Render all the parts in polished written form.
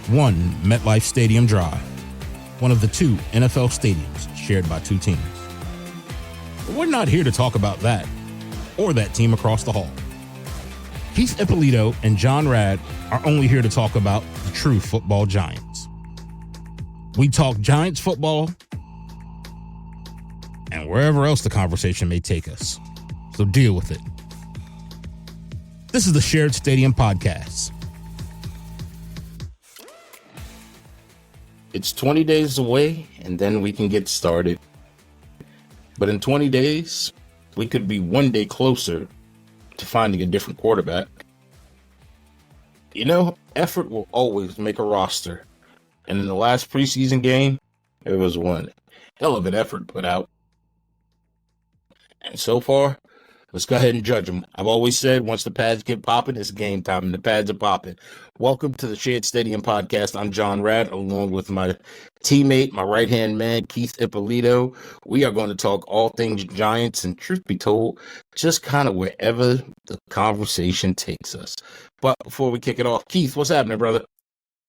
One, MetLife Stadium Drive, one of the two NFL stadiums shared by two teams. But we're not here to talk about that or that team across the hall. Keith Ippolito and John Rad are only here to talk about the true football giants. We talk Giants football and wherever else the conversation may take us. So deal with it. This is the Shared Stadium Podcast. It's 20 days away, and then we can get started. But in 20 days, we could be one day closer to finding a different quarterback. You know, effort will always make a roster. And in the last preseason game, it was one hell of an effort put out. And so far, let's go ahead and judge them. I've always said once the pads get popping, it's game time, and the pads are popping. Welcome to the Shared Stadium Podcast. I'm John Rad, along with my teammate, my right-hand man, Keith Ippolito. We are going to talk all things Giants, and truth be told, just kind of wherever the conversation takes us. But before we kick it off, Keith, what's happening, brother?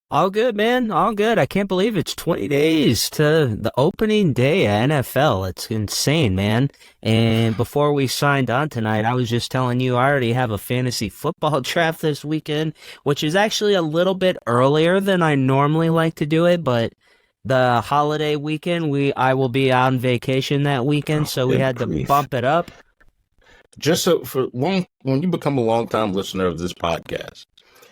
All good, man. All good. I can't believe it's 20 days to the opening day of NFL. It's insane, man. And before we signed on tonight, I was just telling you I already have a fantasy football draft this weekend, which is actually a little bit earlier than I normally like to do it, but the holiday weekend, I will be on vacation that weekend, so we had to bump it up. Just so when you become a longtime listener of this podcast,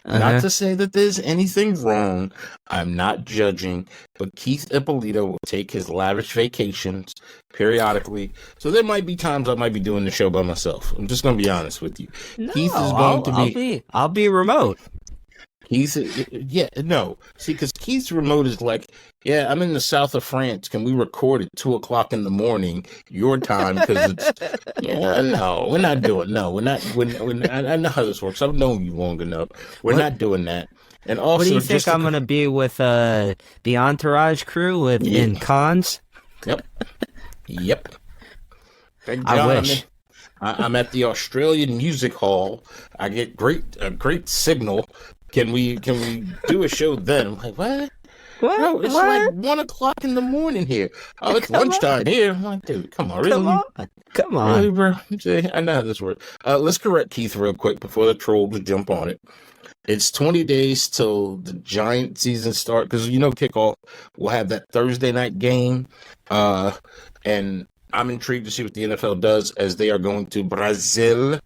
not to say that there's anything wrong, I'm not judging, but Keith Ippolito will take his lavish vacations periodically. So there might be times I might be doing the show by myself. I'm just going to be honest with you. No, Keith is going to be... I'll be remote. See, because Keith's remote is like, yeah, I'm in the south of France. Can we record at 2:00 in the morning, your time? Because we're not doing. No, we're not. I know how this works. I've known you long enough. We're not doing that. And also, what do you think I'm going to be with the Entourage crew in cons? Yep. John, I wish. I'm at the Australian Music Hall. I get a great signal. Can we do a show then? I'm like, what? No, it's like 1:00 in the morning here. Oh, it's lunchtime here. I'm like, dude, come on, really? Come on. Really, bro? I know how this works. Let's correct Keith real quick before the trolls jump on it. It's 20 days till the Giant season start because kickoff. We'll have that Thursday night game, and I'm intrigued to see what the NFL does as they are going to Brazil.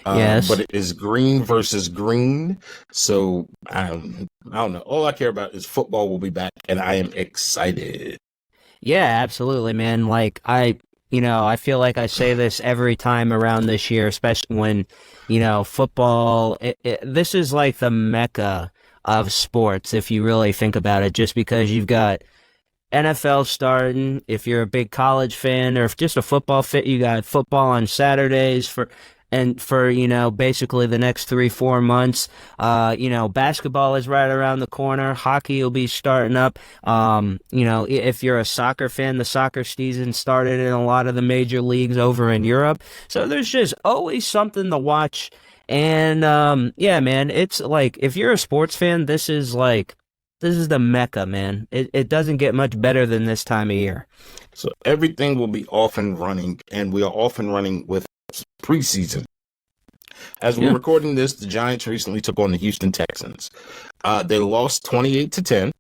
Yes. But it is green versus green. So I don't know. All I care about is football will be back, and I am excited. Yeah, absolutely, man. Like, I feel like I say this every time around this year, especially when, football, this is like the mecca of sports, if you really think about it, just because you've got NFL starting. If you're a big college fan or if just a football fit, you got football on Saturdays for basically the next 3-4 months. Basketball is right around the corner. Hockey will be starting up. If you're a soccer fan, the soccer season started in a lot of the major leagues over in Europe. So there's just always something to watch. And man, it's like if you're a sports fan, this is the mecca, man. It doesn't get much better than this time of year. So everything will be off and running, and we are off and running with preseason. As we're recording this, the Giants recently took on the Houston Texans. They lost 28-10.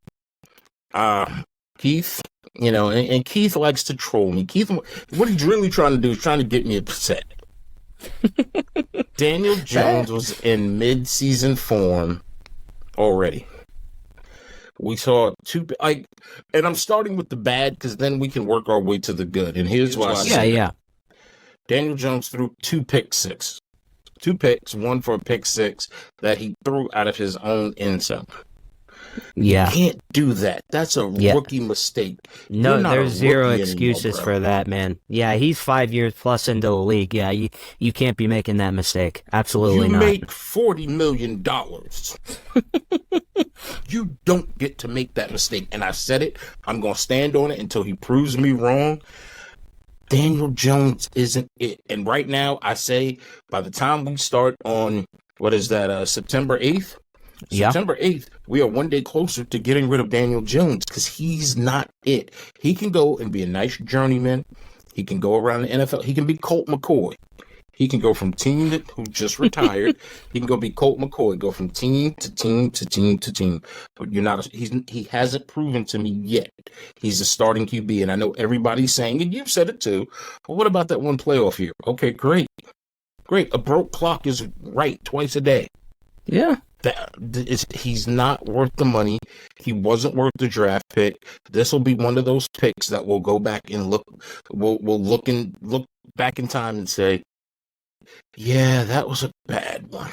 Keith, and Keith likes to troll me. Keith, what he's really trying to do is trying to get me upset. Daniel Jones was in mid-season form already. We saw and I'm starting with the bad because then we can work our way to the good. And here's why I say that. Daniel Jones threw 2 picks, one for a pick six that he threw out of his own end zone. Yeah. You can't do that. That's a rookie mistake. No, there's zero excuses for that, man. Yeah, he's 5 years plus into the league. Yeah, you can't be making that mistake. Absolutely not. You make $40 million. You don't get to make that mistake. And I said it. I'm going to stand on it until he proves me wrong. Daniel Jones isn't it. And right now, I say by the time we start on, September 8th, Yeah. September 8th, we are one day closer to getting rid of Daniel Jones because he's not it. He can go and be a nice journeyman. He can go around the NFL. He can be Colt McCoy. He can go from team who just retired. He can go be Colt McCoy, go from team to team to team to team. But he hasn't proven to me yet he's a starting QB. And I know everybody's saying, and you've said it too, but what about that one playoff year? Okay, great. Great. A broke clock is right twice a day. Yeah. He's not worth the money. He wasn't worth the draft pick. This will be one of those picks that will go back and look back in time and say, yeah, that was a bad one.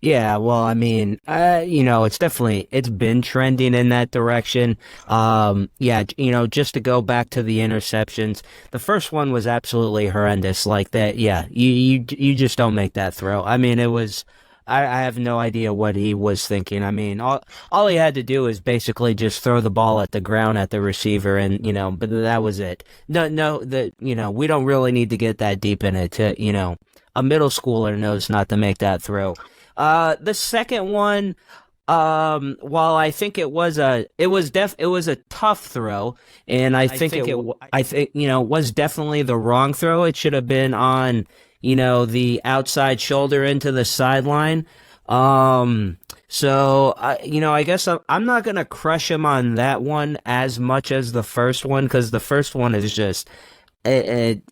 Yeah, well, I mean, it's been trending in that direction. Just to go back to the interceptions, the first one was absolutely horrendous. Like that, yeah, you just don't make that throw. I mean, it was. I have no idea what he was thinking. I mean, all he had to do is basically just throw the ball at the ground at the receiver, and but that was it. We don't really need to get that deep in it. A middle schooler knows not to make that throw. The second one, while I think it was a tough throw, and I think it was definitely the wrong throw. It should have been on, the outside shoulder into the sideline. So I guess I'm not gonna crush him on that one as much as the first one, because the first one is just. It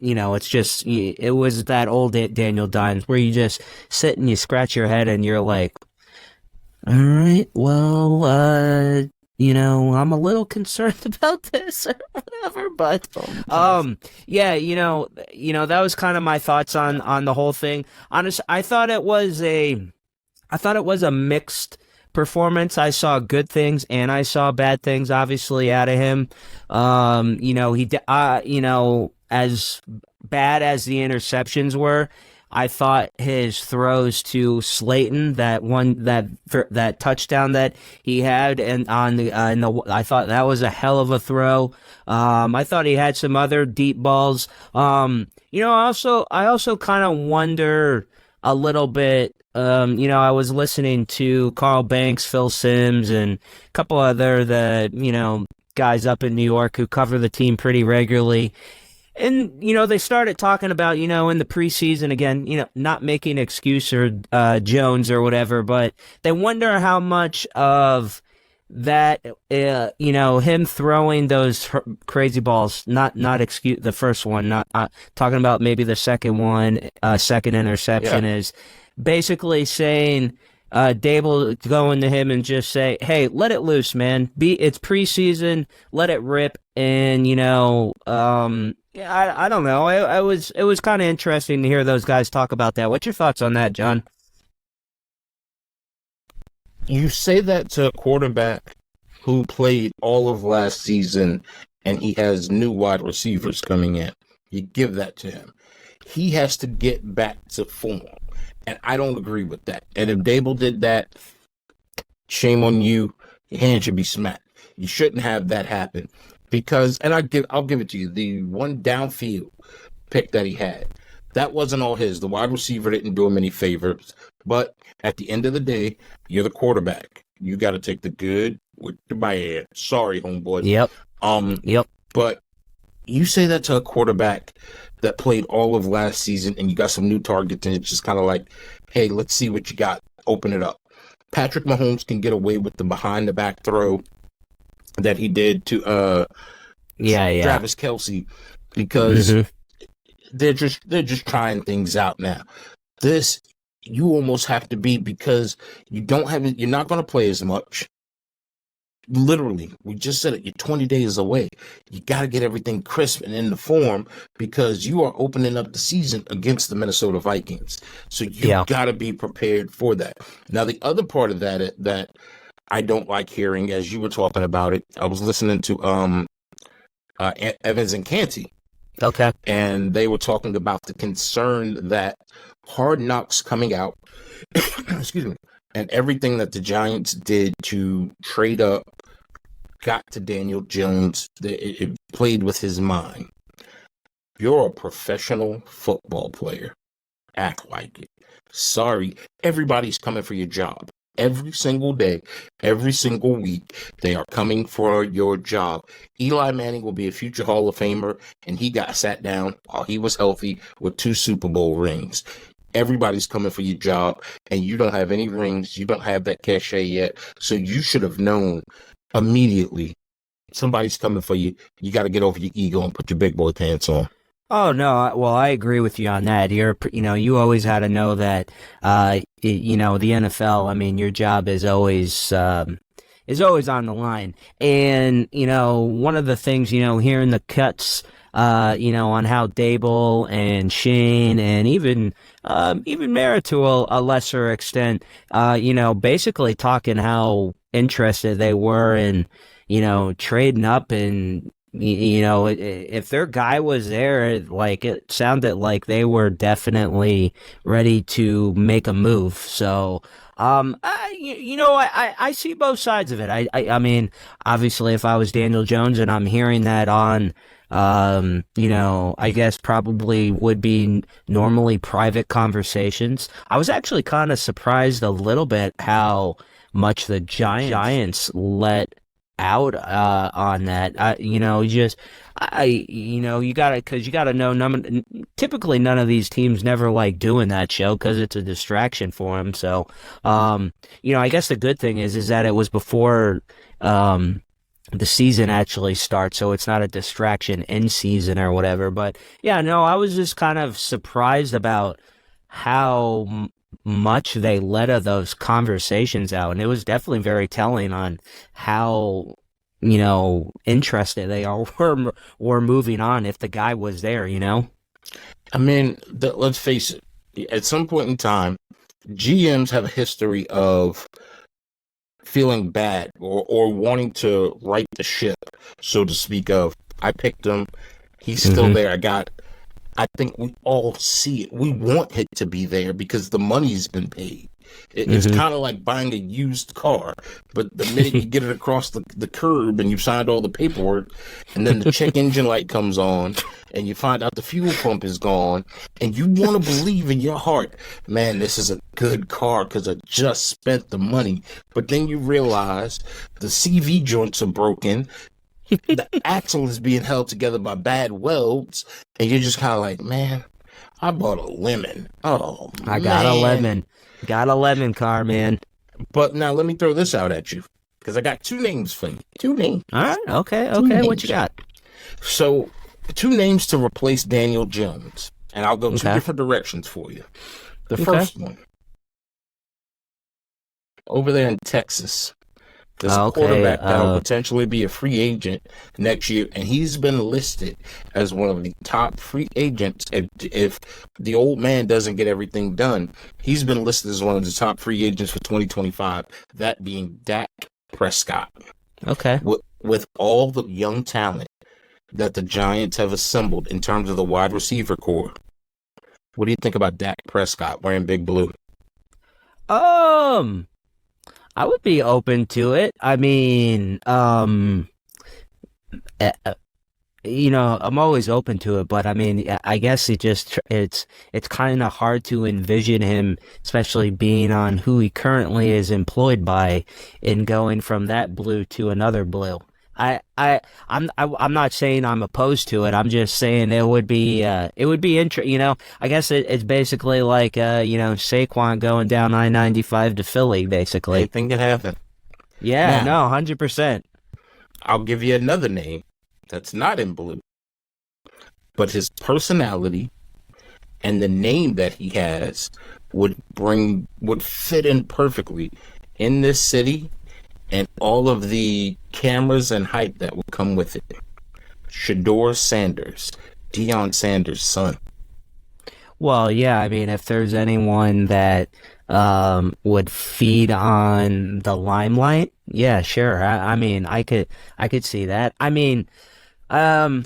was that old Daniel Dimes where you just sit and you scratch your head and you're like, all right, well, I'm a little concerned about this or whatever, but, that was kind of my thoughts on the whole thing. Honestly, I thought it was a mixed performance. I saw good things and I saw bad things, obviously, out of him. As bad as the interceptions were, I thought his throws to Slayton, that touchdown that he had, and I thought that was a hell of a throw. I thought he had some other deep balls. I also kind of wonder a little bit. I was listening to Carl Banks, Phil Simms, and a couple other guys up in New York who cover the team pretty regularly. And, they started talking about, in the preseason, again, not making excuse or Jones or whatever, but they wonder how much of that, him throwing those crazy balls, not excuse the first one, not talking about maybe the second one, second interception is basically saying, Dable going to him and just say, hey, let it loose, man. It's preseason, let it rip. And, I don't know. It was kind of interesting to hear those guys talk about that. What's your thoughts on that, John? You say that to a quarterback who played all of last season and he has new wide receivers coming in. You give that to him. He has to get back to form. And I don't agree with that. And if Dable did that, shame on you. Your hand should be smacked. You shouldn't have that happen. Because, and I'll give it to you, the one downfield pick that he had, that wasn't all his. The wide receiver didn't do him any favors. But at the end of the day, you're the quarterback. You got to take the good with the bad. Sorry, homeboy. Yep. Yep. But you say that to a quarterback that played all of last season and you got some new targets and it's just kind of like, hey, let's see what you got. Open it up. Patrick Mahomes can get away with the behind the back throw that he did to Travis Kelce because they're just trying things out now. This you almost have to be because you're not going to play as much. Literally, we just said it. You're 20 days away. You got to get everything crisp and in the form because you are opening up the season against the Minnesota Vikings. So you got to be prepared for that. Now, the other part of that I don't like hearing, as you were talking about it, I was listening to Evans and Canty. Okay. And they were talking about the concern that Hard Knocks coming out, excuse me, and everything that the Giants did to trade up got to Daniel Jones. It played with his mind. You're a professional football player. Act like it. Sorry, everybody's coming for your job. every single day, every single week. They are coming for your job. Eli Manning will be a future Hall of Famer, and he got sat down while he was healthy with 2 Super Bowl rings. Everybody's coming for your job, and you don't have any rings. You don't have that cachet yet, so you should have known immediately. Somebody's coming for you. You got to get over your ego and put your big boy pants on. Oh no, well I agree with you on that. You always had to know that, the NFL. I mean, your job is always on the line. And one of the things, hearing the cuts, on how Dable and Shane and even Mara to a lesser extent, basically talking how interested they were in, trading up and. If their guy was there, like it sounded like they were definitely ready to make a move. So, I see both sides of it. I mean, obviously, if I was Daniel Jones and I'm hearing that on, I guess probably would be normally private conversations. I was actually kind of surprised a little bit how much the Giants let out on that. You gotta know. Typically, none of these teams never like doing that show because it's a distraction for them. So, I guess the good thing is that it was before the season actually starts, so it's not a distraction in season or whatever. But yeah, no, I was just kind of surprised about how much they let of those conversations out, and it was definitely very telling on how interested they are were moving on if the guy was there. I mean, let's face it. At some point in time, GMs have a history of feeling bad or wanting to right the ship, so to speak. Of I picked him, he's still there. I think we all see it. We want it to be there because the money's been paid. It's kind of like buying a used car, but the minute you get it across the curb and you've signed all the paperwork, and then the check engine light comes on, and you find out the fuel pump is gone, and you want to believe in your heart, man, this is a good car because I just spent the money. But then you realize the CV joints are broken, the axle is being held together by bad welds, and you're just kind of like, man, I bought a lemon. Oh, I got a lemon. Got a lemon car, man. But now let me throw this out at you, because I got 2 names for you. 2 names. All right, okay, what you got? So, 2 names to replace Daniel Jones, and I'll go 2 different directions for you. The first one, over there in Texas. This quarterback that'll potentially be a free agent next year, and he's been listed as one of the top free agents. If the old man doesn't get everything done, he's been listed as one of the top free agents for 2025, that being Dak Prescott. Okay. With all the young talent that the Giants have assembled in terms of the wide receiver core, what do you think about Dak Prescott wearing big blue? I would be open to it. I mean, I'm always open to it, but I mean, I guess it's kind of hard to envision him, especially being on who he currently is employed by, and going from that blue to another blue. I'm not saying I'm opposed to it. I'm just saying it would be interesting. I guess it's basically like Saquon going down I-95 to Philly, basically. Anything can happen. Yeah, now, no, 100%. I'll give you another name that's not in blue, but his personality and the name that he has would fit in perfectly in this city. And all of the cameras and hype that will come with it. Shador Sanders, Deion Sanders' son. Well, yeah, I mean, if there's anyone that would feed on the limelight, yeah, sure. I mean, I could see that. I mean, so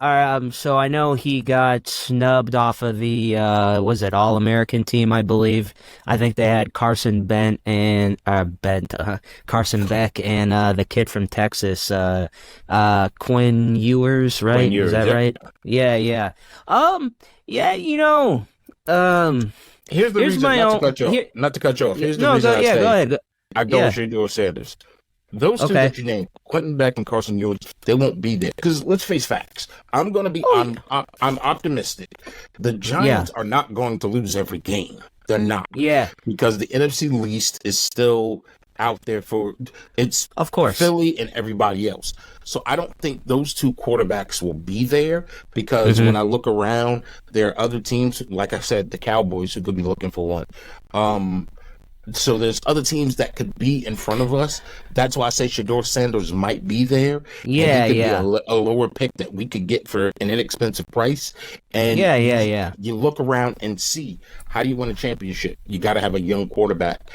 I know he got snubbed off of the was it All-American team, I believe. I think they had Carson Beck and the kid from Texas, Quinn Ewers, right? Quinn Ewers, is that right? Yeah. Yeah, Here's the Here's reason, my not to own. cut you off. Here, Not to cut you off. Here's the no, reason I yeah, say go ahead. I go Yeah. with Shador Sanders. Those two Okay. that you named, Quentin Beck and Carson Wentz, they won't be there. Because let's face facts. I'm going to be. Oh, I'm optimistic. The Giants are not going to lose every game. They're not. Yeah. Because the NFC least is still out there for it's Of course. Philly and everybody else. So I don't think those two quarterbacks will be there because when I look around, there are other teams, like I said, the Cowboys who could be looking for one. So there's other teams that could be in front of us. That's why I say Shador Sanders might be there. Yeah, and he could yeah. be a lower pick that we could get for an inexpensive price. And Yeah. you look around and see, how do you win a championship? You got to have a young quarterback.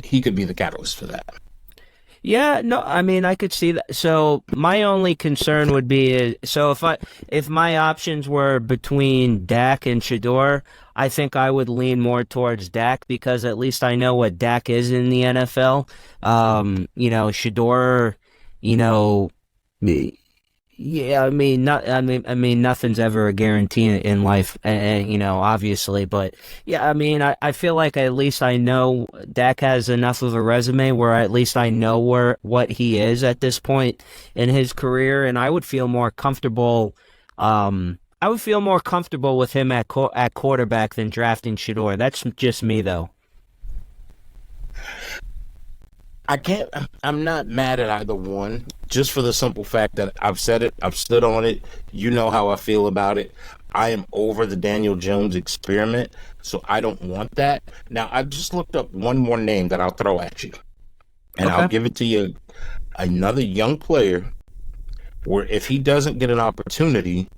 He could be the catalyst for that. Yeah, no, I mean, I could see that. So my only concern would be, so if my options were between Dak and Shador, I think I would lean more towards Dak because at least I know what Dak is in the NFL. Shador, yeah, I mean, nothing's ever a guarantee in life, obviously. But yeah, I mean, I feel like at least I know Dak has enough of a resume where at least I know what he is at this point in his career, and I would feel more comfortable. I would feel more comfortable with him at quarterback than drafting Shador. That's just me, though. I'm not mad at either one, just for the simple fact that I've said it, I've stood on it. You know how I feel about it. I am over the Daniel Jones experiment, so I don't want that. Now, I just looked up one more name that I'll throw at you, and I'll give it to you. Another young player where if he doesn't get an opportunity,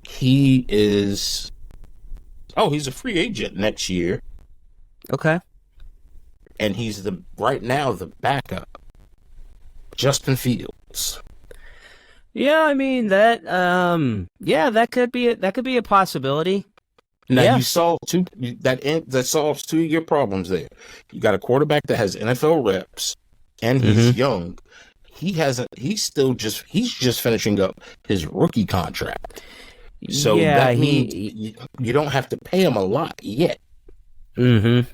he's a free agent next year. Okay. And he's right now the backup, Justin Fields. Yeah, I mean that. That could be a possibility. Now you solve that solves two of your problems there. You got a quarterback that has NFL reps, and he's young. He's just finishing up his rookie contract. So that means you don't have to pay him a lot yet. Yeah,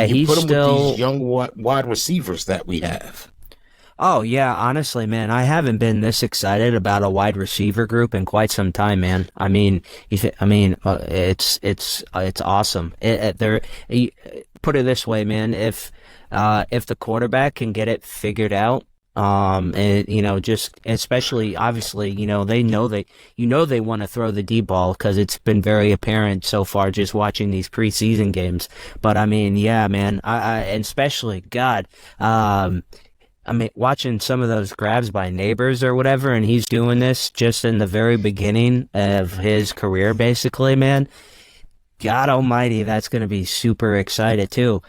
and you he's put him still with these young wide receivers that we have. Oh yeah, honestly, man, I haven't been this excited about a wide receiver group in quite some time, man. I mean, it's awesome. Put it this way, man. If the quarterback can get it figured out, and just especially obviously, they want to throw the deep ball because it's been very apparent so far just watching these preseason games. But I mean, yeah, man, I and especially God, I mean, watching some of those grabs by neighbors or whatever, and he's doing this just in the very beginning of his career, basically, man. God almighty, that's going to be super excited too.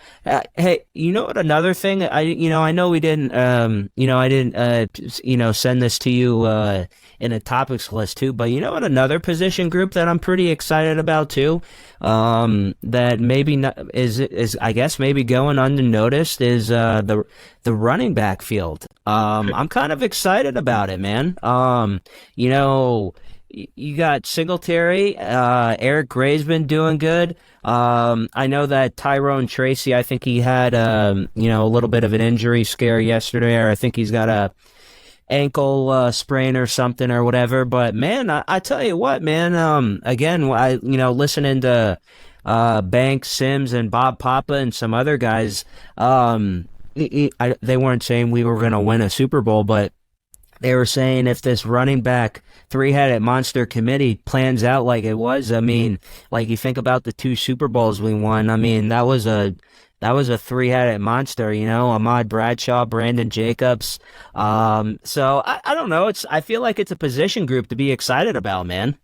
Hey, you know what? Another thing, I know we didn't, I didn't, send this to you in a topics list too. But you know what? Another position group that I'm pretty excited about too, that maybe not, is I guess maybe going unnoticed is the running back field. I'm kind of excited about it, man. You got Singletary, Eric Gray's been doing good. I know that Tyrone Tracy, I think he had, a little bit of an injury scare yesterday, or I think he's got a ankle sprain or something or whatever. But man, I tell you what, man, again, listening to Banks, Sims, and Bob Papa and some other guys, they weren't saying we were going to win a Super Bowl, but they were saying if this running back three-headed monster committee plans out like it was, I mean, like you think about the 2 Super Bowls we won, I mean, that was a three-headed monster, Ahmad Bradshaw, Brandon Jacobs. So I don't know. I feel like it's a position group to be excited about, man.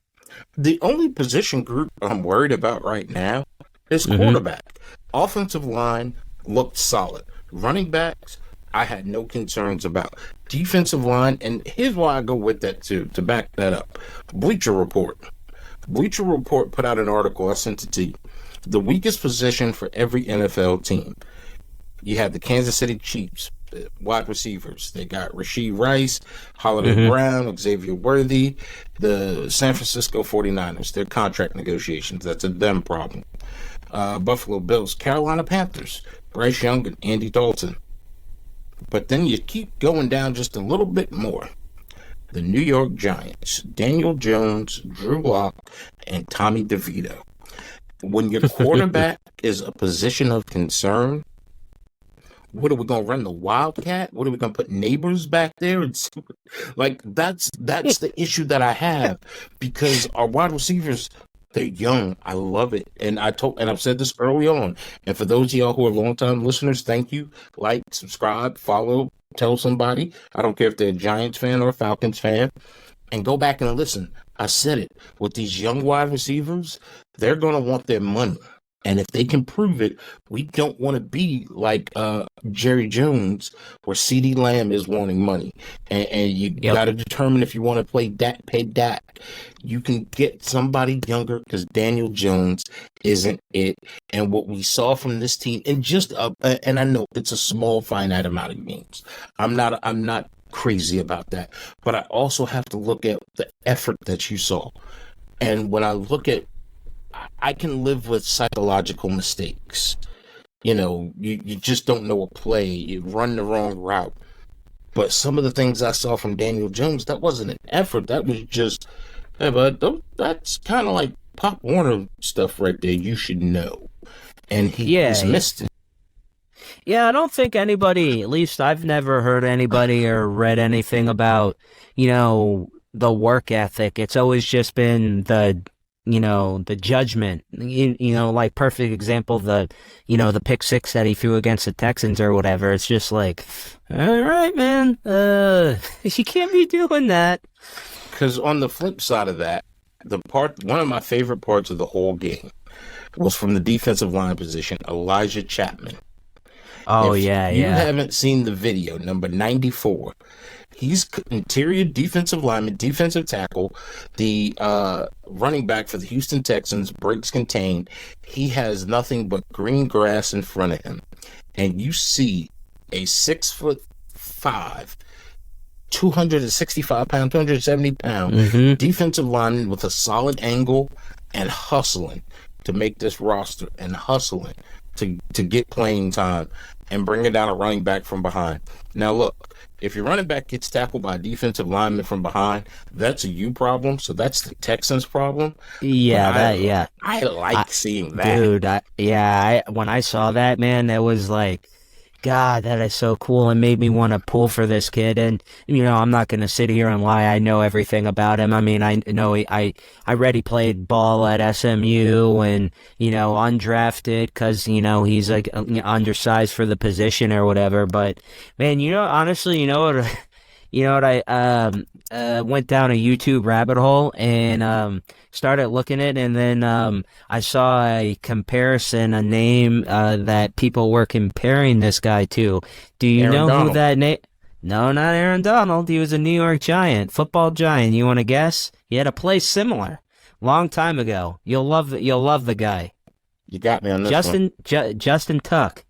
The only position group I'm worried about right now is quarterback. Offensive line looked solid. Running backs, I had no concerns about. Defensive line, and here's why I go with that too, to back that up. Bleacher Report. Bleacher Report put out an article, I sent it to you. The weakest position for every NFL team. You have the Kansas City Chiefs, wide receivers. They got Rashee Rice, Holiday Brown, Xavier Worthy. The San Francisco 49ers, their contract negotiations. That's a them problem. Buffalo Bills, Carolina Panthers, Bryce Young and Andy Dalton. But then you keep going down just a little bit more. The New York Giants, Daniel Jones, Drew Lock, and Tommy DeVito. When your quarterback is a position of concern, what are we going to run, the Wildcat? What are we going to put neighbors back there? Like, that's the issue that I have, because our wide receivers, they're young. I love it. And I've said this early on. And for those of y'all who are longtime listeners, thank you. Like, subscribe, follow, tell somebody. I don't care if they're a Giants fan or a Falcons fan. And go back and listen. I said it. With these young wide receivers, they're going to want their money. And if they can prove it, we don't want to be like Jerry Jones, where CeeDee Lamb is wanting money. And you got to determine if you want to pay Dak. You can get somebody younger, because Daniel Jones isn't it. And what we saw from this team, and I know it's a small, finite amount of games. I'm not crazy about that. But I also have to look at the effort that you saw. And when I look at, I can live with psychological mistakes. You just don't know a play. You run the wrong route. But some of the things I saw from Daniel Jones, that wasn't an effort. That was just, hey, bud, that's kind of like Pop Warner stuff right there. You should know. And he's missed it. Yeah, I don't think anybody, at least I've never heard anybody or read anything about, the work ethic. It's always just been the judgment, like perfect example, the pick six that he threw against the Texans or whatever. It's just like, all right, man, you can't be doing that. Because on the flip side of that, one of my favorite parts of the whole game was from the defensive line position, Elijah Chapman. Oh, if yeah. you haven't seen the video, number 94, he's interior defensive lineman, defensive tackle, the running back for the Houston Texans, breaks contained. He has nothing but green grass in front of him. And you see a 6'5", 265-pound, 270-pound defensive lineman with a solid angle and hustling to make this roster, and hustling to get playing time and bringing down a running back from behind. Now, look, if your running back gets tackled by a defensive lineman from behind, that's a you problem. So that's the Texans' problem. Yeah, I like seeing that. Dude, when I saw that, man, that was like, God, that is so cool, and made me want to pull for this kid. And I'm not going to sit here and lie. I know everything about him. I mean, I know I read he played ball at SMU, and undrafted because he's like undersized for the position or whatever. But man, honestly, what I went down a YouTube rabbit hole and started looking at it, and then I saw a comparison, a name that people were comparing this guy to. Do you know who that name? No, not Aaron Donald. He was a New York Giant, football giant. You want to guess? He had a play similar, long time ago. You'll love the guy. You got me on this one. Justin Tuck.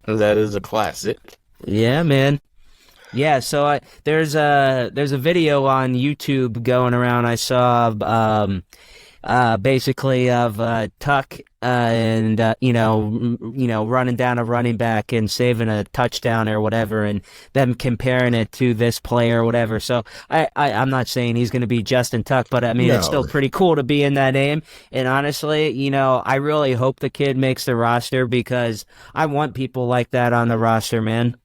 That is a classic. Yeah, man. Yeah, so there's a video on YouTube going around. I saw basically of Tuck and running down a running back and saving a touchdown or whatever, and them comparing it to this player or whatever. So I'm not saying he's going to be Justin Tuck, but I mean It's still pretty cool to be in that name. And honestly, I really hope the kid makes the roster, because I want people like that on the roster, man.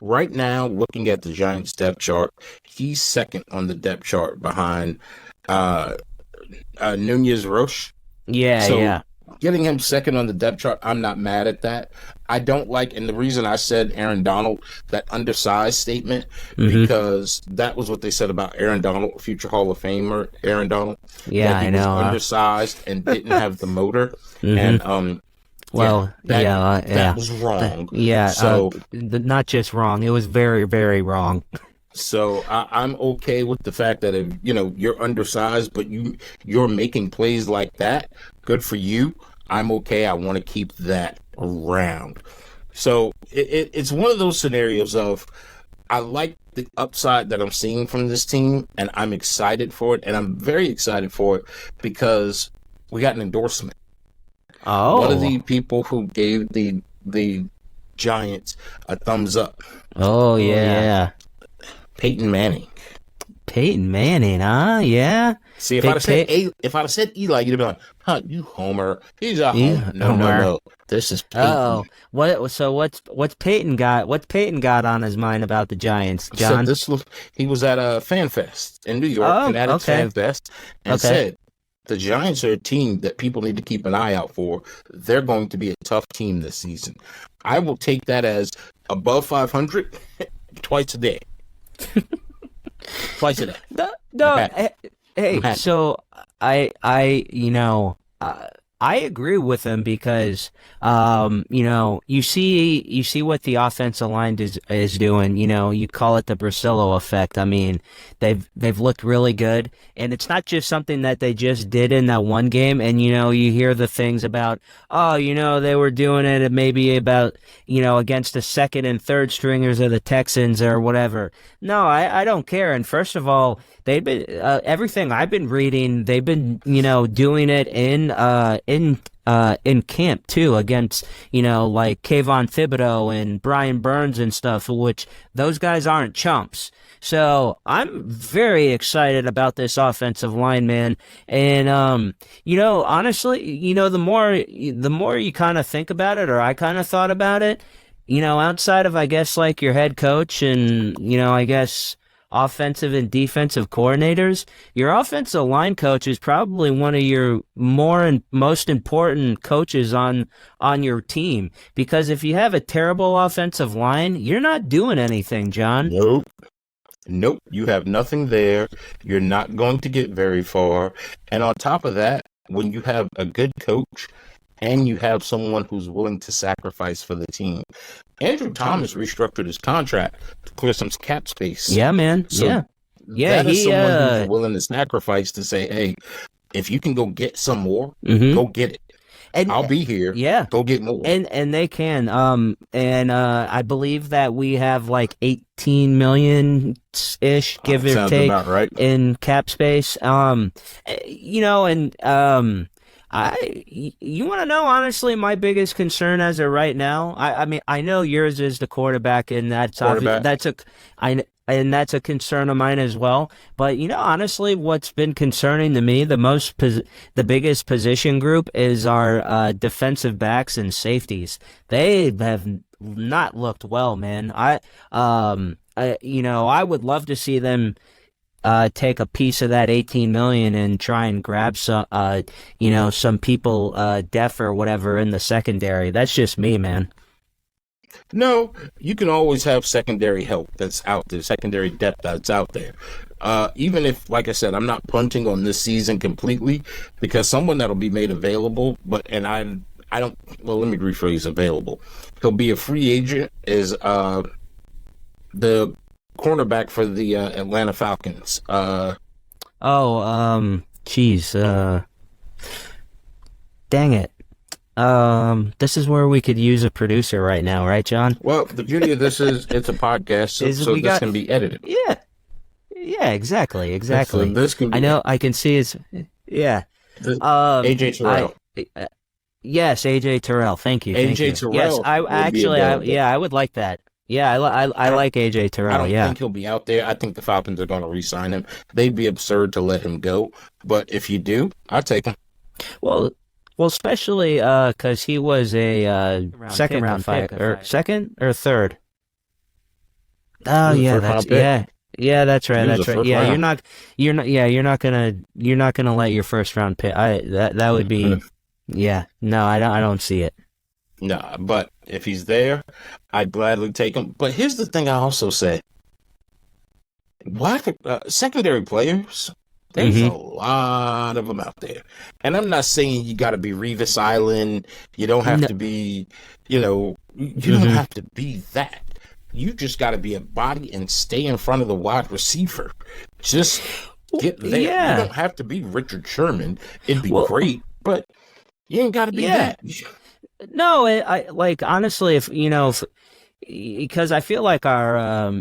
Right now, looking at the Giants depth chart, he's second on the depth chart behind Nunez Roche. Yeah. Getting him second on the depth chart, I'm not mad at that. I don't like, and the reason I said Aaron Donald, that undersized statement, because that was what they said about Aaron Donald, future Hall of Famer Aaron Donald. Yeah, I know. Undersized and didn't have the motor. And that was wrong. So not just wrong, it was very, very wrong. So I'm okay with the fact that if you're undersized, but you're making plays like that, good for you. I'm okay. I want to keep that around. So it's one of those scenarios of, I like the upside that I'm seeing from this team, and I'm excited for it, and I'm very excited for it because we got an endorsement. One of Oh. the people who gave the Giants a thumbs up. Oh, yeah. Peyton Manning. Peyton Manning, huh? Yeah. See, if Big I'd have said Eli, you'd be like, "Huh, you homer? He's a homer." No, Homer. no. This is Peyton. Oh, what's Peyton got? What's Peyton got on his mind about the Giants, John? He was at a fan fest in New York, Oh, Fanatics okay. Fan Fest, and said the Giants are a team that people need to keep an eye out for. They're going to be a tough team this season. I will take that as above 500 twice a day. Twice a day. No. Hey, so I agree with him because, you see what the offensive line is doing. You call it the Brasillo effect. I mean, they've looked really good, and it's not just something that they just did in that one game. And you hear the things about, they were doing it maybe about, against the second and third stringers of the Texans or whatever. No, I don't care. And first of all, they've been everything I've been reading. They've been doing it in camp too against like Kayvon Thibodeau and Brian Burns and stuff, which those guys aren't chumps. So I'm very excited about this offensive line, man. And honestly, the more you kind of think about it, or I kind of thought about it, outside of I guess like your head coach and I guess offensive and defensive coordinators, your offensive line coach is probably one of your more and most important coaches on your team, because if you have a terrible offensive line, you're not doing anything, John. Nope. You have nothing there. You're not going to get very far. And on top of that, when you have a good coach and you have someone who's willing to sacrifice for the team, Andrew Thomas restructured his contract to clear some cap space. Yeah, man. Yeah. That is someone who's willing to sacrifice to say, hey, if you can go get some more, go get it. And I'll be here. Yeah. Go get more. And they can. I believe that we have like 18 million-ish, give or take, about right, in cap space. You want to know, honestly, my biggest concern as of right now, I mean, I know yours is the quarterback, and that's a concern of mine as well. But, honestly, what's been concerning to me, the biggest position group is our defensive backs and safeties. They have not looked well, man. I would love to see them take a piece of that 18 million and try and grab some people, deaf or whatever in the secondary. That's just me, man. No, you can always have secondary help that's out there, secondary depth that's out there. Even if, like I said, I'm not punting on this season completely, because someone that'll be made available, let me rephrase available. He'll be a free agent, is the cornerback for the Atlanta Falcons. Dang it. This is where we could use a producer right now, right, John? Well, the beauty of this is it's a podcast, so this can be edited. Yeah, exactly. So this can be, I know, I can see his, yeah. AJ Terrell. Yes, AJ Terrell. Thank you. Terrell. Yes, I would like that. Yeah, I like AJ Terrell. I don't think he'll be out there. I think the Falcons are going to re-sign him. They'd be absurd to let him go. But if you do, I'll take him. Well, especially because he was a second round pick, or second or third. Oh yeah, that's right. That's right. Yeah, you're not gonna let your first round pick. That would be. Yeah, no, I don't see it. No, but if he's there, I'd gladly take him. But here's the thing I also say. Secondary players, there's a lot of them out there. And I'm not saying you got to be Revis Island. You don't have to be, you don't have to be that. You just got to be a body and stay in front of the wide receiver. Just get there. Yeah. You don't have to be Richard Sherman. It'd be great, but you ain't got to be that. No, I like, honestly, because I feel like our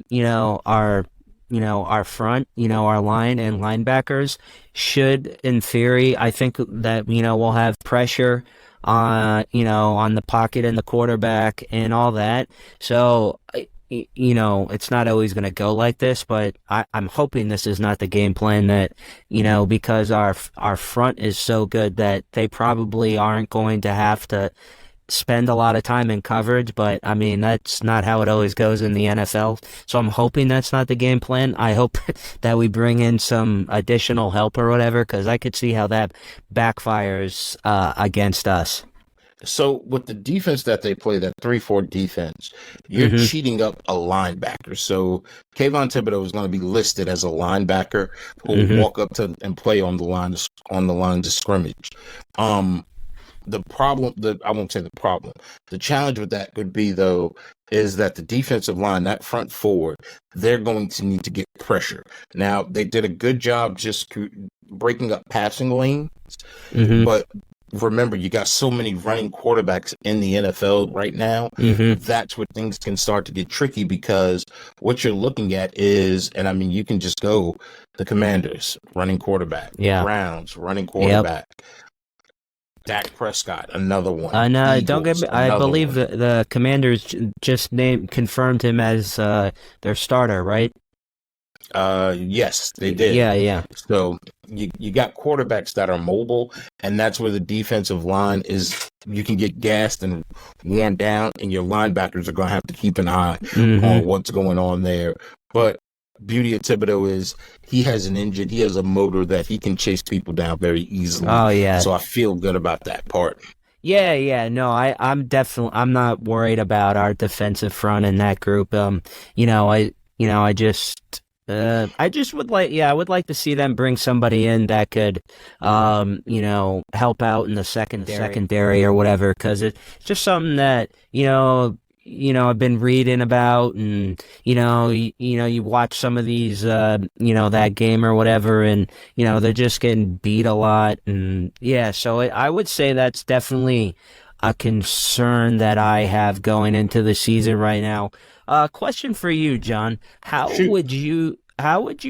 front, our line and linebackers should, in theory, I think that, we'll have pressure on the pocket and the quarterback and all that. So, it's not always going to go like this, but I'm hoping this is not the game plan that, because our front is so good that they probably aren't going to have to spend a lot of time in coverage, but I mean, that's not how it always goes in the NFL. So I'm hoping that's not the game plan. I hope that we bring in some additional help or whatever, because I could see how that backfires against us. So with the defense that they play, that 3-4 defense, you're cheating up a linebacker. So Kayvon Thibodeau is going to be listed as a linebacker who will walk up to and play on the line of scrimmage. The problem, I won't say the problem. The challenge with that could be, though, is that the defensive line, that front forward, they're going to need to get pressure. Now, they did a good job just breaking up passing lanes, but remember, you got so many running quarterbacks in the NFL right now. That's where things can start to get tricky, because what you're looking at is, and I mean, you can just go the Commanders, running quarterback, Browns, running quarterback. Dak Prescott, another one. Don't get me. I believe the Commanders just confirmed him as their starter, right? Yes, they did. Yeah. So you got quarterbacks that are mobile, and that's where the defensive line is. You can get gassed and worn down, and your linebackers are going to have to keep an eye on what's going on there. But beauty of Thibodeau is he has an engine, he has a motor that he can chase people down very easily. Oh yeah. So I feel good about that part. Yeah. No, I'm not worried about our defensive front in that group. I just would I would like to see them bring somebody in that could, help out in the secondary or whatever, because it's just something that, I've been reading about, and, you watch some of these, that game or whatever, and, they're just getting beat a lot. And yeah, so I would say that's definitely a concern that I have going into the season right now. Question for you, John. How would you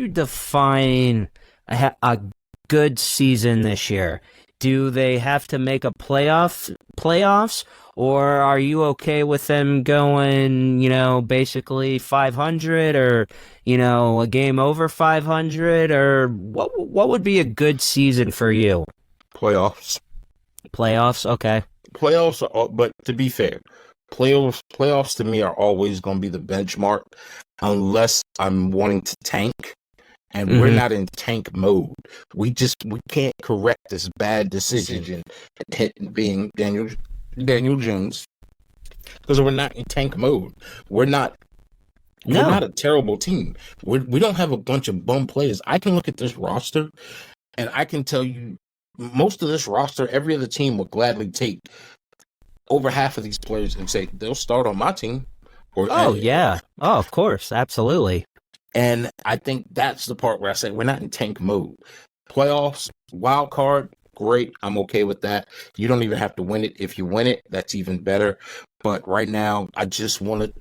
define a good season this year? Do they have to make a playoffs, or are you okay with them going, basically 500, or, a game over 500, or what would be a good season for you? Playoffs. Okay. Playoffs are, but to be fair, playoffs to me are always going to be the benchmark, unless I'm wanting to tank, and we're not in tank mode. We can't correct this bad decision being Daniel Jones, because we're not in tank mode. We're not a terrible team. We don't have a bunch of bum players. I can look at this roster, and I can tell you, most of this roster, every other team would gladly take over half of these players and say they'll start on my team. Yeah. Oh, of course. Absolutely. And I think that's the part where I say we're not in tank mode. Playoffs, wild card, great. I'm okay with that. You don't even have to win it. If you win it, that's even better. But right now, I just want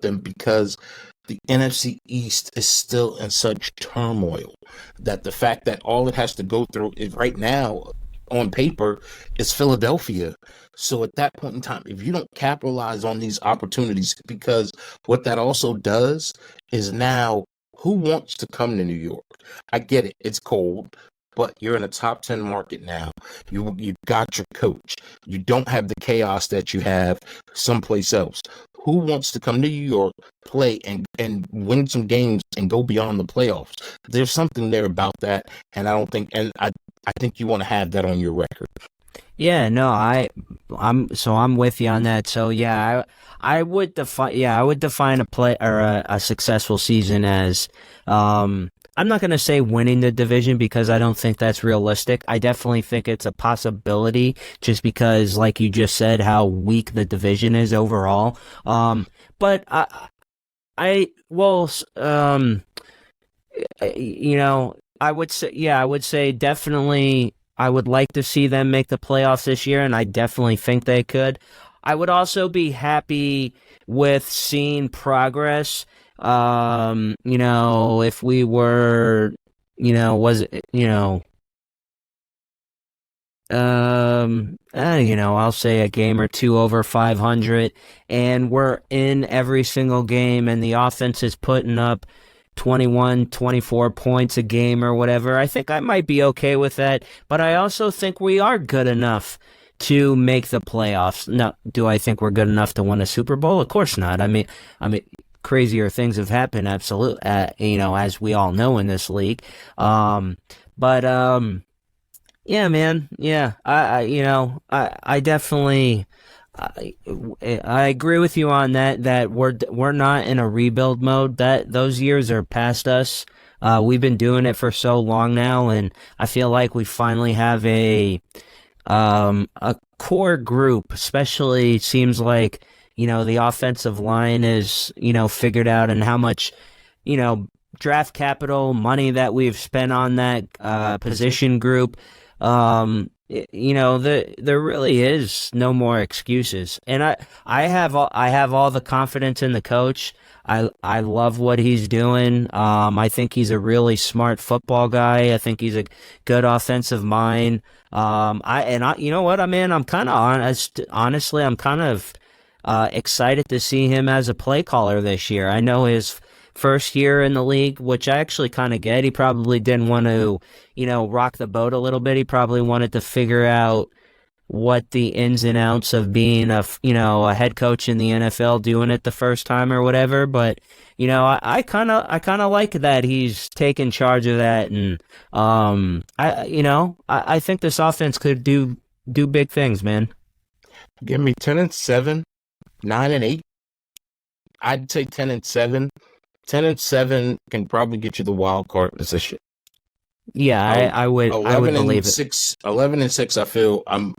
them, because the NFC East is still in such turmoil that the fact that all it has to go through is right now on paper is Philadelphia. So at that point in time, if you don't capitalize on these opportunities, because what that also does is, now who wants to come to New York? I get it. It's cold, but you're in a top 10 market now. You got your coach. You don't have the chaos that you have someplace else. Who wants to come to New York, play, and win some games and go beyond the playoffs? There's something there about that, and I think you want to have that on your record. Yeah, no, I'm with you on that. So yeah, I would define a play or a successful season as, I'm not going to say winning the division, because I don't think that's realistic. I definitely think it's a possibility, just because, like you just said, how weak the division is overall. But I would say definitely I would like to see them make the playoffs this year, and I definitely think they could. I would also be happy with seeing progress. If we were, I'll say a game or two over 500, and we're in every single game, and the offense is putting up 21, 24 points a game or whatever. I think I might be okay with that, but I also think we are good enough to make the playoffs. Now, do I think we're good enough to win a Super Bowl? Of course not. I mean, crazier things have happened, absolutely, as we all know in this league. But yeah, man. Yeah, I definitely, I agree with you on that. That we're not in a rebuild mode. That those years are past us. We've been doing it for so long now, and I feel like we finally have a core group. Especially seems like the offensive line is figured out, and how much draft capital money that we've spent on that position group. There really is no more excuses, and I have all the confidence in the coach. I love what he's doing. I think he's a really smart football guy. I think he's a good offensive mind. You know what, I'm kind of honest. Honestly, I'm kind of excited to see him as a play caller this year. I know his first year in the league, which I actually kind of get. He probably didn't want to, rock the boat a little bit. He probably wanted to figure out what the ins and outs of being a head coach in the NFL, doing it the first time or whatever. But, I kind of like that he's taken charge of that. And, I think this offense could do big things, man. Give me 10-7, 9-8. I'd say 10-7. 10-7 can probably get you the wild card position. Yeah, I would believe it. 11-6. I feel I'm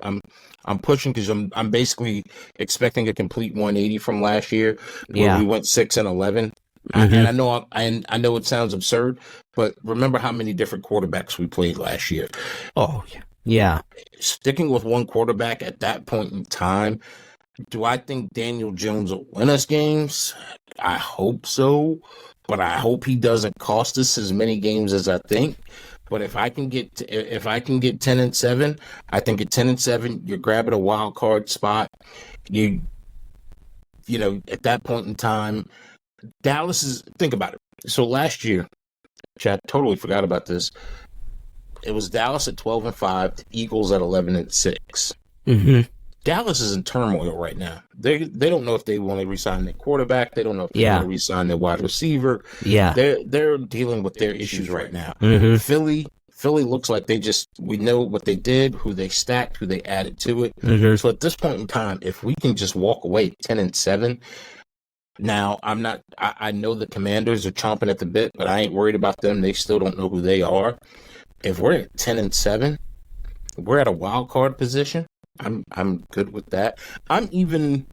pushing because I'm basically expecting a complete 180 from last year where we went 6-11. Mm-hmm. And I know it sounds absurd, but remember how many different quarterbacks we played last year. Oh yeah. Sticking with one quarterback at that point in time. Do I think Daniel Jones will win us games? I hope so, but I hope he doesn't cost us as many games as I think. But if I can get 10-7, I think at 10-7 you're grabbing a wild card spot. You at that point in time, Dallas is, think about it. So last year, I totally forgot about this. It was Dallas at 12-5, the Eagles at 11-6. Mm-hmm. Dallas is in turmoil right now. They don't know if they want to resign their quarterback. They don't know if they want to resign their wide receiver. Yeah, they're dealing with their issues right now. Mm-hmm. Philly looks like we know what they did, who they stacked, who they added to it. Mm-hmm. So at this point in time, if we can just walk away 10-7, now I know the Commanders are chomping at the bit, but I ain't worried about them. They still don't know who they are. If we're at 10-7, we're at a wild card position. I'm good with that. I'm 10-7.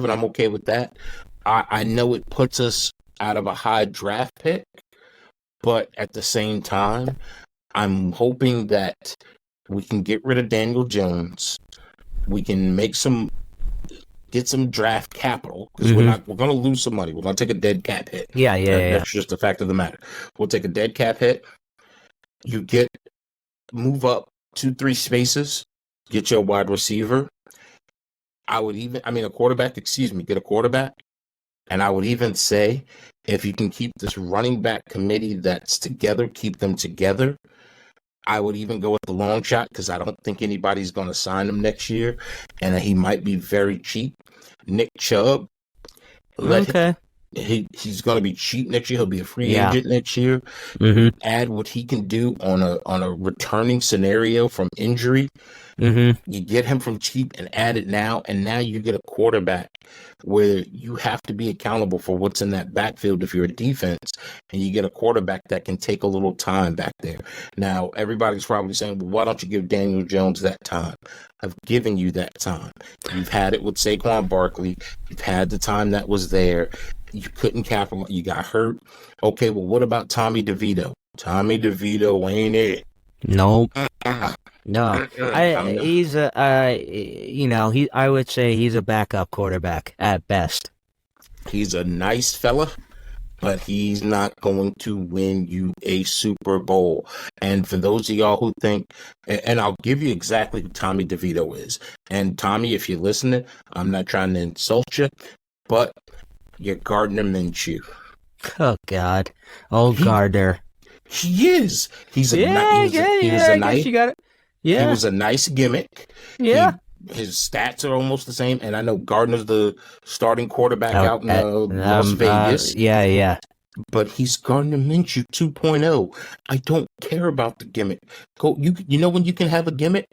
I'm okay with that. I know it puts us out of a high draft pick, but at the same time, I'm hoping that we can get rid of Daniel Jones. We can get some draft capital because we're going to lose some money. We're going to take a dead cap hit. Yeah. That's just the fact of the matter. We'll take a dead cap hit. Move up 2-3 spaces. Get your wide receiver. Get a quarterback. And I would even say, if you can keep this running back committee that's together, keep them together. I would even go with the long shot because I don't think anybody's going to sign him next year. And he might be very cheap. Nick Chubb. He's going to be cheap next year. He'll be a free agent next year. Mm-hmm. Add what he can do on a returning scenario from injury. Mm-hmm. You get him from cheap and add it now, and now you get a quarterback where you have to be accountable for what's in that backfield if you're a defense, and you get a quarterback that can take a little time back there. Now, everybody's probably saying, well, why don't you give Daniel Jones that time? I've given you that time. You've had it with Saquon Barkley. You've had the time that was there. You couldn't capitalize. You got hurt. Okay, well, what about Tommy DeVito? Tommy DeVito ain't it. Nope. No, he's I would say he's a backup quarterback at best. He's a nice fella. but he's not going to win you a Super Bowl. And for those of y'all who think, and I'll give you exactly who Tommy DeVito is. And Tommy, if you're listening, I'm not trying to insult you, but you're Gardner Minshew. Oh God, old Gardner. He is. He's a I guess you got it. Yeah, he was a nice gimmick. Yeah. His stats are almost the same, and I know Gardner's the starting quarterback out in Las Vegas. Yeah. But he's Gardner Minshew 2.0. I don't care about the gimmick. You know when you can have a gimmick?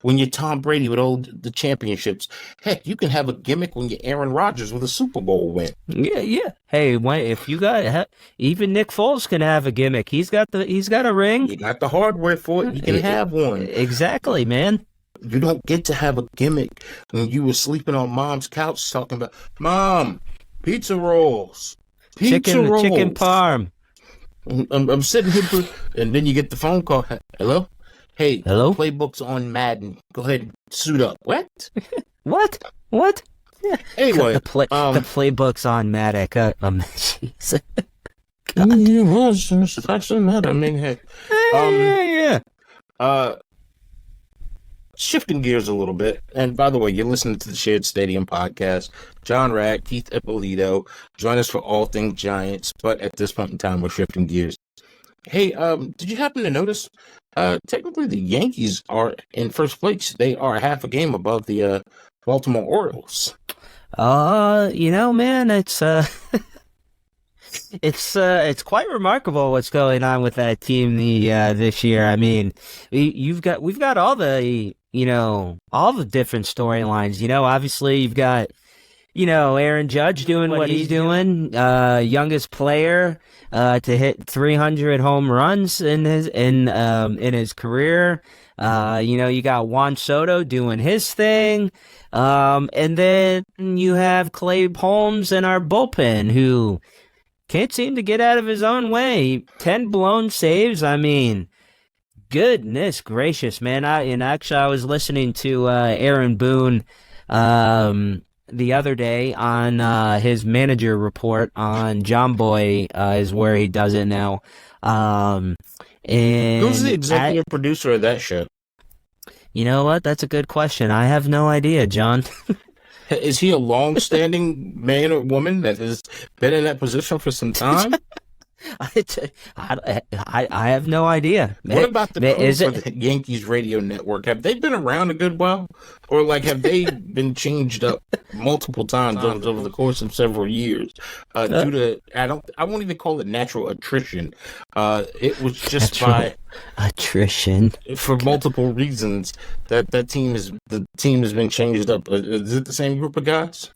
When you're Tom Brady with all the championships. Heck, you can have a gimmick when you're Aaron Rodgers with a Super Bowl win. Yeah. Hey, if you got even Nick Foles can have a gimmick. He's got a ring. You got the hardware for it. You can have one. Exactly, man. You don't get to have a gimmick when you were sleeping on mom's couch talking about, Mom, pizza rolls. Chicken parm. I'm sitting here, and then you get the phone call. Hello? Hey, hello? Playbook's on Madden. Go ahead and suit up. What? What? Yeah. Anyway. The playbook's on Madden. Jeez. I mean, heck. Yeah. Shifting gears a little bit, and by the way, you're listening to the Shared Stadium podcast. John Rad, Keith Ippolito, join us for all things Giants, but at this point in time, we're shifting gears. Hey, did you happen to notice, technically the Yankees are in first place. They are half a game above the Baltimore Orioles. Man, it's quite remarkable what's going on with that team this year. I mean, we've got all the different storylines. Obviously you've got Aaron Judge doing what he's doing, youngest player to hit 300 home runs in his career. You got Juan Soto doing his thing, and then you have Clay Holmes in our bullpen who can't seem to get out of his own way. 10 blown saves. I mean, goodness gracious, man. I was listening to Aaron Boone the other day on his manager report on John Boy is where he does it now. And who's the executive producer of that show? You know what? That's a good question. I have no idea, John. Is he a long-standing man or woman that has been in that position for some time? I have no idea. What about the crew for the Yankees radio network? Have they been around a good while? Or have they been changed up multiple times over the course of several years? Due to, I won't even call it natural attrition. It was just by attrition for multiple reasons that the team has been changed up. Is it the same group of guys?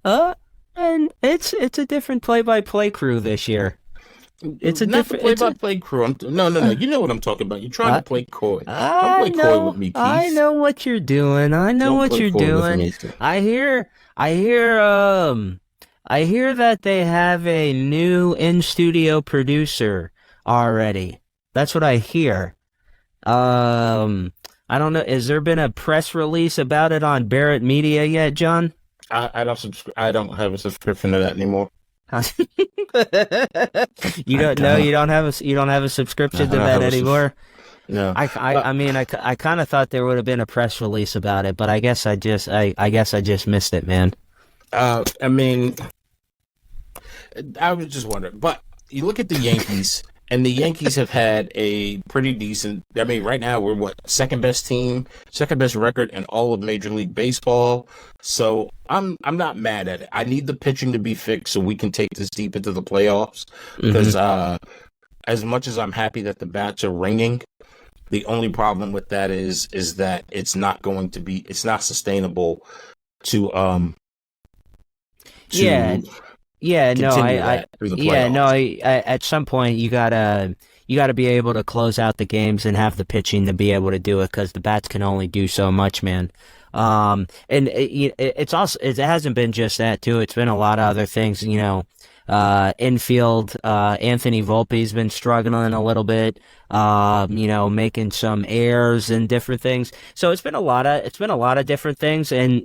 And it's a different play-by-play crew this year. It's a not different play-by-play crew. No. You know what I'm talking about. You're trying to play coy. Don't play coy with me, Keith. I know what you're doing. I hear that they have a new in-studio producer already. That's what I hear. I don't know. Has there been a press release about it on Barrett Media yet, John? I don't have a subscription to that anymore. You don't have a subscription to that anymore. No, I kind of thought there would have been a press release about it, but I guess I just missed it, man. I was just wondering, but you look at the Yankees, and the Yankees have had a pretty decent. I mean, right now we're second best record in all of Major League Baseball. So I'm not mad at it. I need the pitching to be fixed so we can take this deep into the playoffs. Because as much as I'm happy that the bats are ringing, the only problem with that is that it's not sustainable to at some point you gotta be able to close out the games and have the pitching to be able to do it because the bats can only do so much, man. And it hasn't been just that too. It's been a lot of other things, infield. Anthony Volpe's been struggling a little bit, making some errors and different things. So it's been a lot of different things, and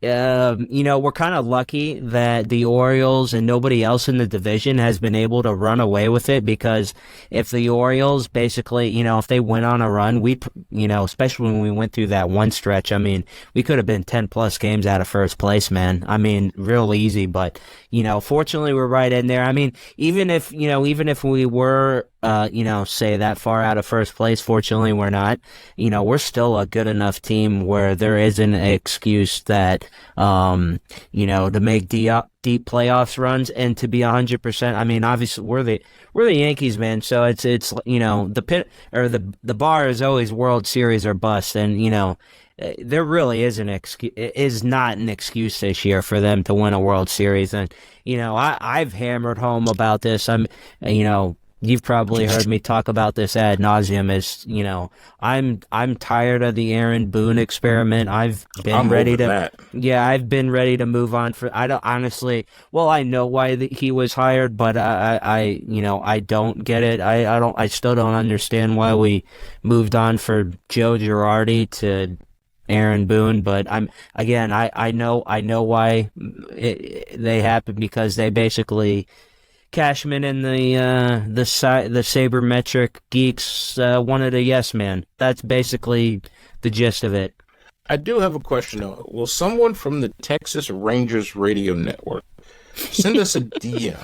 we're kind of lucky that the Orioles and nobody else in the division has been able to run away with it, because if the Orioles basically, if they went on a run, especially when we went through that one stretch, I mean, we could have been 10 plus games out of first place, man. I mean, real easy, but, fortunately we're right in there. I mean, even if we were, say that far out of first place, fortunately we're not, we're still a good enough team where there isn't an excuse that, to make deep playoffs runs and to be 100%. I mean, obviously we're the Yankees, man. So it's the bar is always World Series or bust, and there really is not an excuse this year for them to win a World Series. And I've hammered home about this. You've probably heard me talk about this ad nauseum. I'm tired of the Aaron Boone experiment. I've been ready to move on. I don't honestly. Well, I know why he was hired, but I don't get it. I still don't understand why we moved on for Joe Girardi to Aaron Boone. But I know why they happened, because they basically. Cashman and the sabermetric geeks wanted a yes man. That's basically the gist of it. I do have a question though. Will someone from the Texas Rangers radio network send us a DM?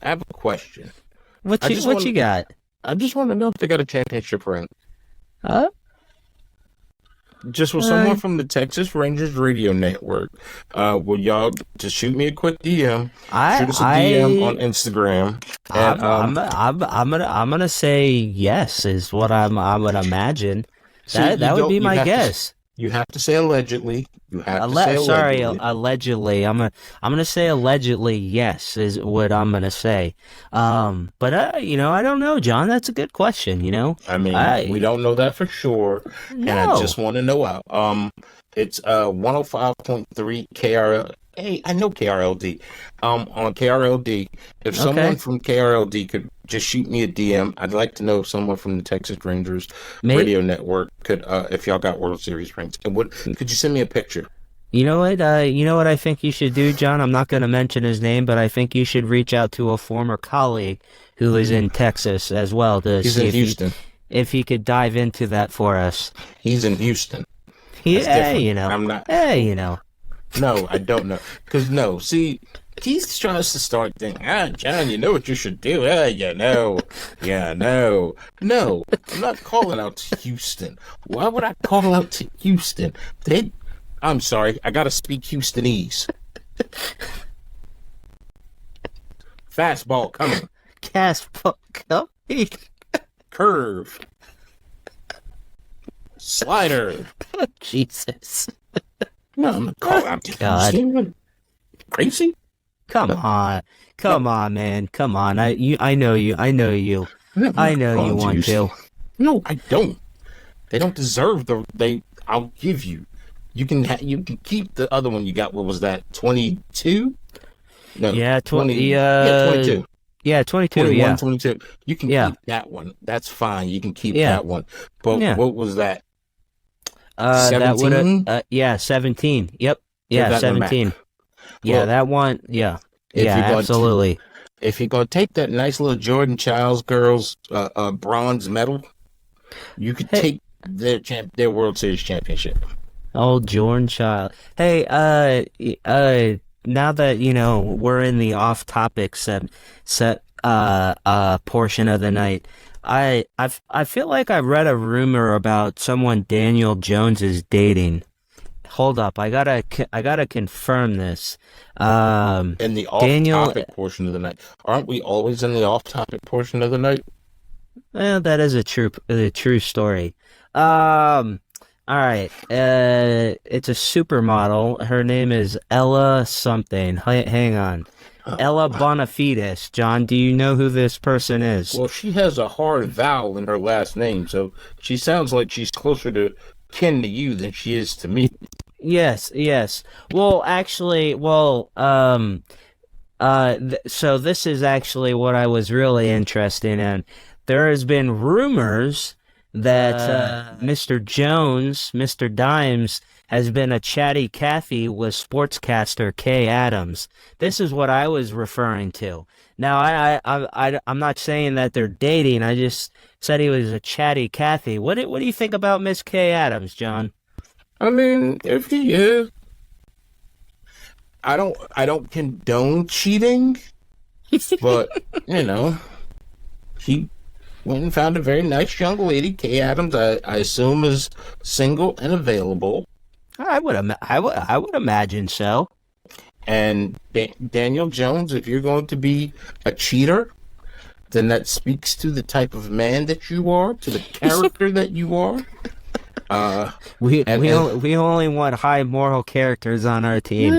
I have a question. What you got? I just want to know if they got a championship ring. Huh? Just with someone from the Texas Rangers radio network, will y'all just shoot me a quick DM? Shoot us a DM on Instagram. And, I'm gonna say yes is what I'm gonna imagine. That would be my guess. You have to say allegedly. Allegedly. I'm gonna say allegedly yes is what I'm gonna say. But I don't know, John. That's a good question. I mean, we don't know that for sure, no. And I just want to know out. It's 105.3 KRL. Hey, I know KRLD. On KRLD, if someone from KRLD could just shoot me a DM, I'd like to know if someone from the Texas Rangers radio network could, if y'all got World Series rings. And could you send me a picture? You know what? I think you should do, John. I'm not going to mention his name, but I think you should reach out to a former colleague who is in Texas as well to He's see in Houston. if he could dive into that for us. He's in Houston. I'm not. No, I don't know. Because, see, he's trying to start thinking, John, you know what you should do? No, I'm not calling out to Houston. Why would I call out to Houston? I'm sorry, I gotta speak Houstonese. Fastball coming. Fastball coming. Curve. Slider. Oh, Jesus. No, I'm not calling out to Houston. Crazy? Come on, man. Come on. I know you. I know you want to. No, I don't. They don't deserve I'll give you. You can keep the other one you got. What was that? 22? No. Yeah, 22. Yeah, 22. 21, yeah, 22. You can keep that one. That's fine. You can keep that one. But what was that? 17? 17. Yep. Yeah, 17. Yeah, that one. Yeah. Absolutely. If you're going to take that nice little Jordan Childs girls bronze medal, you could take their World Series championship. Oh, Jordan Child. Hey, now that, we're in the off-topic set portion of the night, I feel like I read a rumor about someone Daniel Jones is dating. Hold up, I gotta confirm this. In the off-topic portion of the night, aren't we always in the off-topic portion of the night? Well, that is a true story. All right. It's a supermodel. Her name is Ella something. Hang on. Ella Bonafides. John, do you know who this person is? Well, she has a hard vowel in her last name, so she sounds like she's closer to kin to you than she is to me. Yes. Well, actually, so this is actually what I was really interested in. There has been rumors that Mr. Jones, Mr. Dimes, has been a chatty Cathy with sportscaster Kay Adams. This is what I was referring to. Now, I'm not saying that they're dating. I just said he was a chatty Cathy. What do you think about Miss Kay Adams, John? I mean, if he is, I don't condone cheating, but he went and found a very nice young lady. Kay Adams, I assume, is single and available. I would imagine so. And Daniel Jones, if you're going to be a cheater, then that speaks to the type of man that you are, to the character that you are. We only want high moral characters on our team.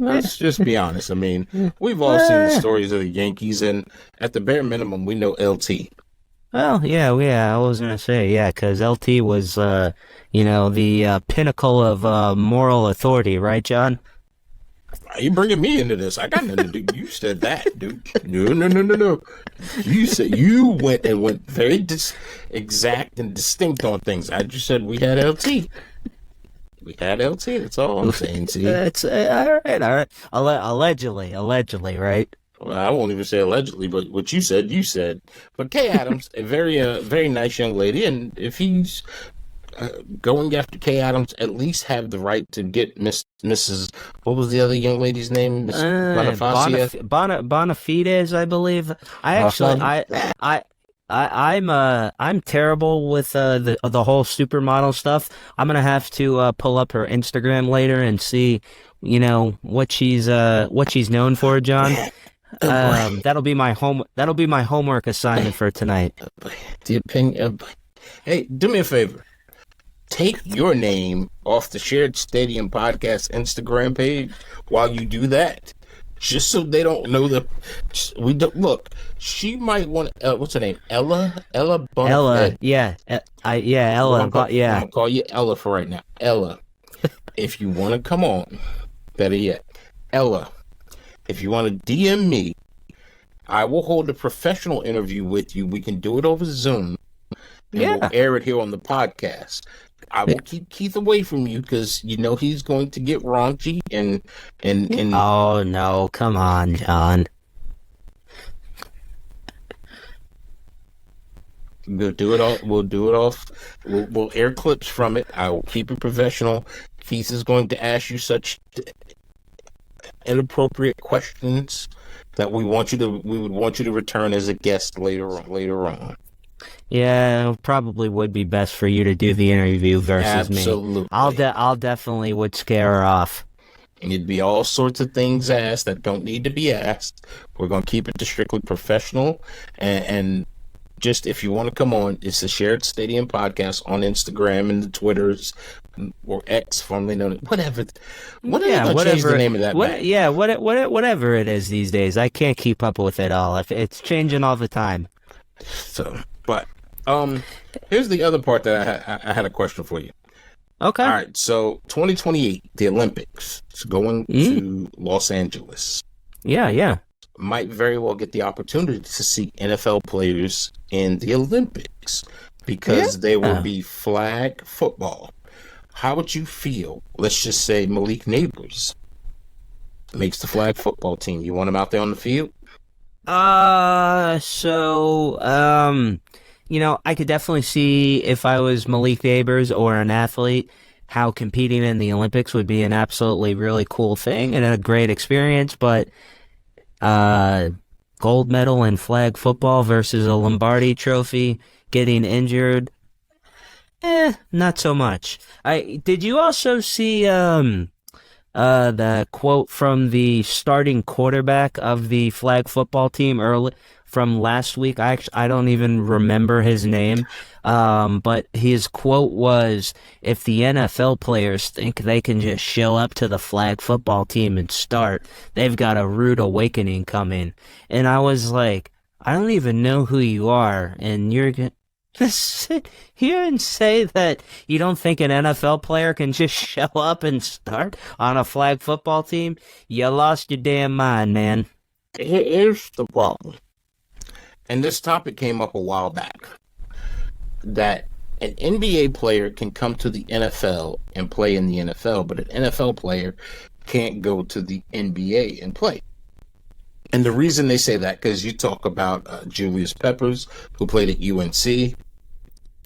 Let's just be honest. I mean, we've all seen the stories of the Yankees, and at the bare minimum, we know LT. Well, yeah, I was gonna say, yeah, because LT was, the pinnacle of moral authority, right, John? Are you bringing me into this? I got nothing to do. You said that, dude. No. You went very exact and distinct on things. I just said we had LT. We had LT. That's all I'm saying. See, that's all right. Allegedly, right? Well, I won't even say allegedly, but what you said. But Kay Adams, a very nice young lady, and if he's going after Kay Adams, at least have the right to get Mrs. What was the other young lady's name? Miss Bonafides, I believe. I'm terrible with the whole supermodel stuff. I'm gonna have to pull up her Instagram later and see, what she's known for, John. That'll be my homework assignment for tonight. The opinion. Hey, do me a favor. Take your name off the Shared Stadium Podcast Instagram page while you do that, just so they don't know we don't look. She might want. What's her name? Ella. Ella, yeah. Ella. I'm gonna call you Ella for right now. Ella, if you want to come on, better yet, Ella, if you want to DM me, I will hold a professional interview with you. We can do it over Zoom, and we'll air it here on the podcast. I will keep Keith away from you because he's going to get raunchy and. Oh no! Come on, John. We'll do it all. We'll do it off. We'll air clips from it. I will keep it professional. Keith is going to ask you such inappropriate questions that we would want you to return as a guest later on. Yeah, it probably would be best for you to do the interview versus Absolutely. me. I'll definitely would scare her off. And it'd be all sorts of things asked that don't need to be asked. We're going to keep it to strictly professional. And just if you want to come on, it's the Shared Stadium Podcast on Instagram and the Twitters or X, formerly known as whatever. Change the name of that. Whatever it is these days. I can't keep up with it all. It's changing all the time. So, but here's the other part that I had a question for you. Okay. All right. So 2028, the Olympics. It's going to Los Angeles. Yeah. Might very well get the opportunity to see NFL players in the Olympics because they will be flag football. How would you feel? Let's just say Malik Neighbors makes the flag football team. You want him out there on the field? I could definitely see if I was Malik Neighbors or an athlete, how competing in the Olympics would be an absolutely really cool thing and a great experience, but gold medal in flag football versus a Lombardi trophy, getting injured, not so much. Did you also see the quote from the starting quarterback of the flag football team early from last week? I don't even remember his name, but his quote was, if the NFL players think they can just show up to the flag football team and start, they've got a rude awakening coming. And I was like, I don't even know who you are, and you're going to sit here and say that you don't think an NFL player can just show up and start on a flag football team? You lost your damn mind, man. Here's the problem. And this topic came up a while back, that An NBA player can come to the NFL and play in the NFL, but an NFL player can't go to the NBA and play. And the reason they say that, because you talk about Julius Peppers, who played at UNC,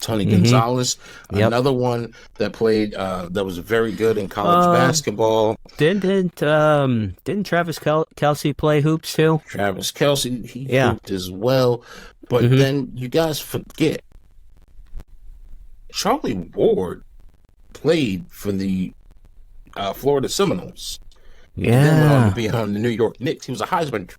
Tony Gonzalez, another one that played that was very good in college basketball. Didn't Travis Kelce play hoops too? Travis Kelce, he hooped as well. But then you guys forget, Charlie Ward played for the Florida Seminoles. Yeah. And then went on to be on the New York Knicks. He was a Heisman.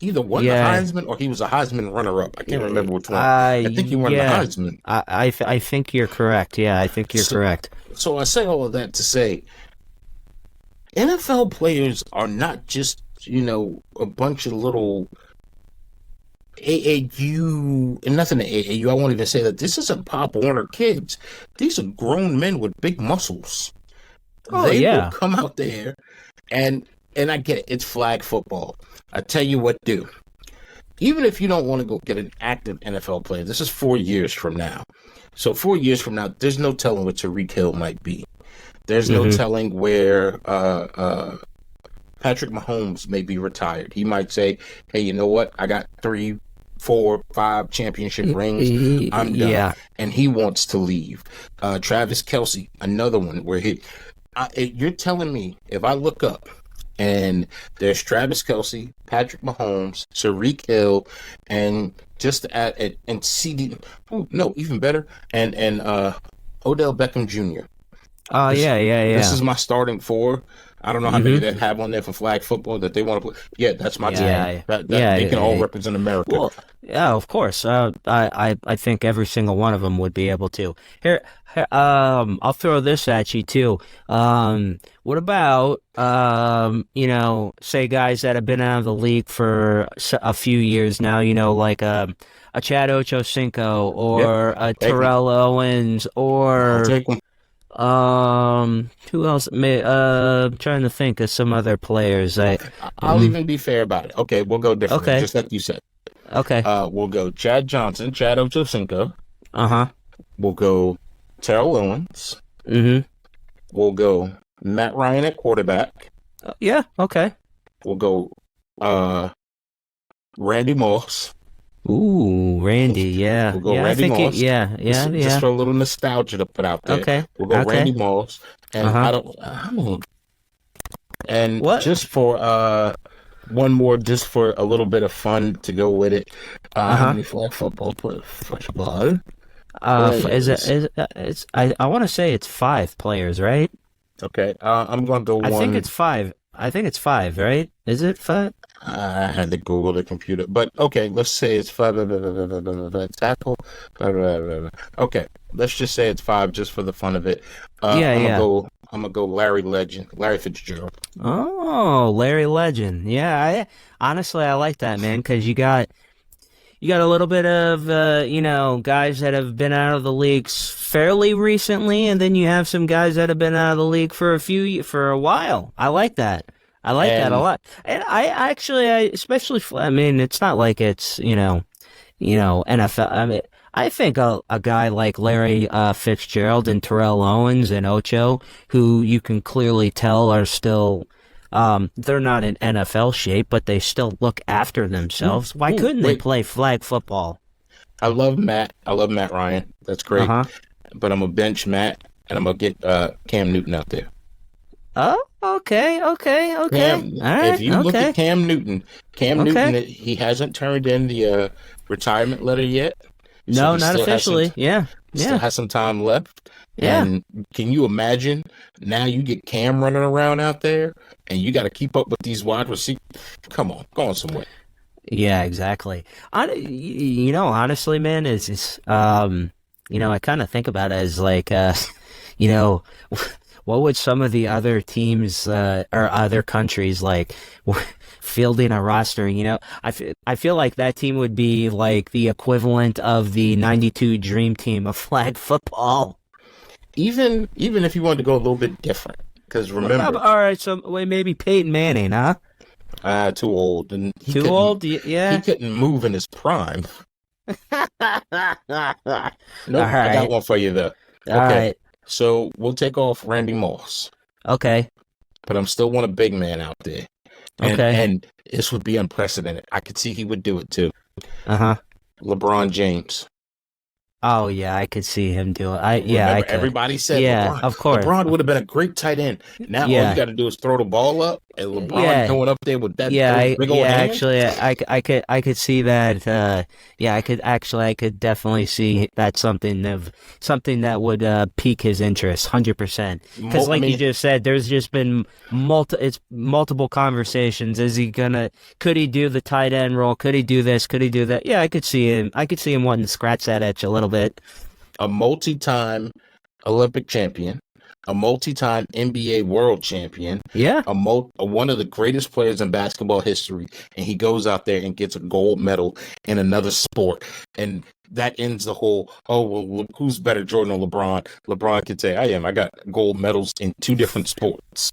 Either won the Heisman or he was a Heisman runner-up. I can't remember which one. I think he won the Heisman. I think you're correct. Yeah, I think you're correct. So I say all of that to say, NFL players are not just, a bunch of little AAU, and nothing to AAU. I won't even say that. This isn't Pop Warner kids. These are grown men with big muscles. They will come out there, and I get it. It's flag football. I tell you what, do. Even if you don't want to go get an active NFL player, this is 4 years from now. So 4 years from now, there's no telling what Tyreek Hill might be. There's no telling where Patrick Mahomes may be retired. He might say, hey, you know what? I got 3, 4, 5 championship rings. I'm done. Yeah. And he wants to leave. Travis Kelce, another one where you're telling me if I look up and there's Travis Kelce, Patrick Mahomes, Tyreek Hill, and just and CD, even better, and Odell Beckham Jr. This is my starting 4. I don't know how many they have on there for flag football that they want to play. Yeah, that's my team. They can all represent America. Well, yeah, of course. I think every single one of them would be able to. Here, I'll throw this at you too. What about say guys that have been out of the league for a few years now? Like a Chad Ochocinco or a Terrell Owens or. I'll take them. Who else? I'm trying to think of some other players. I'll even be fair about it. Okay, we'll go different. Okay. Just like you said. Okay. We'll go Chad Johnson, Chad Ochocinco. We'll go Terrell Owens. We'll go Matt Ryan at quarterback. Yeah. Okay. We'll go Randy Moss. Ooh, Randy, yeah. We'll go Randy Moss. Just for a little nostalgia to put out there. Okay. We'll go Randy Moss. And just for one more, just for a little bit of fun to go with it. How many flag football players? I want to say it's 5 players, right? Okay. I'm going to go one. I think it's 5, right? Is it 5? I had to Google the computer, but okay, let's say it's 5. Tackle. Okay, let's just say it's 5, just for the fun of it. I'm gonna go Larry Fitzgerald. Oh, Larry Legend. Yeah, honestly I like that, man, because you got a little bit of guys that have been out of the league fairly recently, and then you have some guys that have been out of the league for a while. I like that. I like that a lot. And I especially, it's not like it's, NFL. I mean, I think a guy like Larry Fitzgerald and Terrell Owens and Ocho, who you can clearly tell are still, they're not in NFL shape, but they still look after themselves. Why couldn't they play flag football? I love Matt Ryan. That's great. But I'm going to bench Matt, and I'm going to get Cam Newton out there. Oh, okay. All right, if you look at Cam Newton, he hasn't turned in the retirement letter yet. No, not officially. Still has some time left. Yeah. And can you imagine now you get Cam running around out there and you got to keep up with these wide receivers? Come on, go on somewhere. Yeah, exactly. Honestly, man, I kind of think about it as like, what would some of the other teams or other countries like fielding a roster? I feel like that team would be like the equivalent of the '92 Dream Team of flag football. Even if you wanted to go a little bit different, because remember, all right, so maybe Peyton Manning, huh? Too old, and too old. Yeah, he couldn't move in his prime. Nope, I got right. one for you though. All Okay, right. so we'll take off Randy Moss, Okay. but I'm still want a big man out there, and Okay. and this would be unprecedented. I could see he would do it too. Uh-huh. LeBron James. Oh yeah, I could see him do it. I Remember, could. everybody said Yeah, LeBron. of course. LeBron would have been a great tight end. Now all you Yeah. got to do is throw the ball up, and LeBron Yeah. going up there with Yeah, those big old hands. actually, I could see that. Yeah, I could definitely see that something that would pique his interest, 100%. Because, I like you mean, just said, there's just been multiple conversations. Could he do the tight end role? Could he do this? Could he do that? Yeah, I could see him. I could see him wanting to scratch that itch a little bit. a multi-time Olympic champion, a multi-time NBA world champion, Yeah. one of the greatest players in basketball history, and he goes out there and gets a gold medal in another sport, and that ends the whole. Oh well, look, who's better, Jordan or LeBron? LeBron could say, "I am. I got gold medals in two different sports."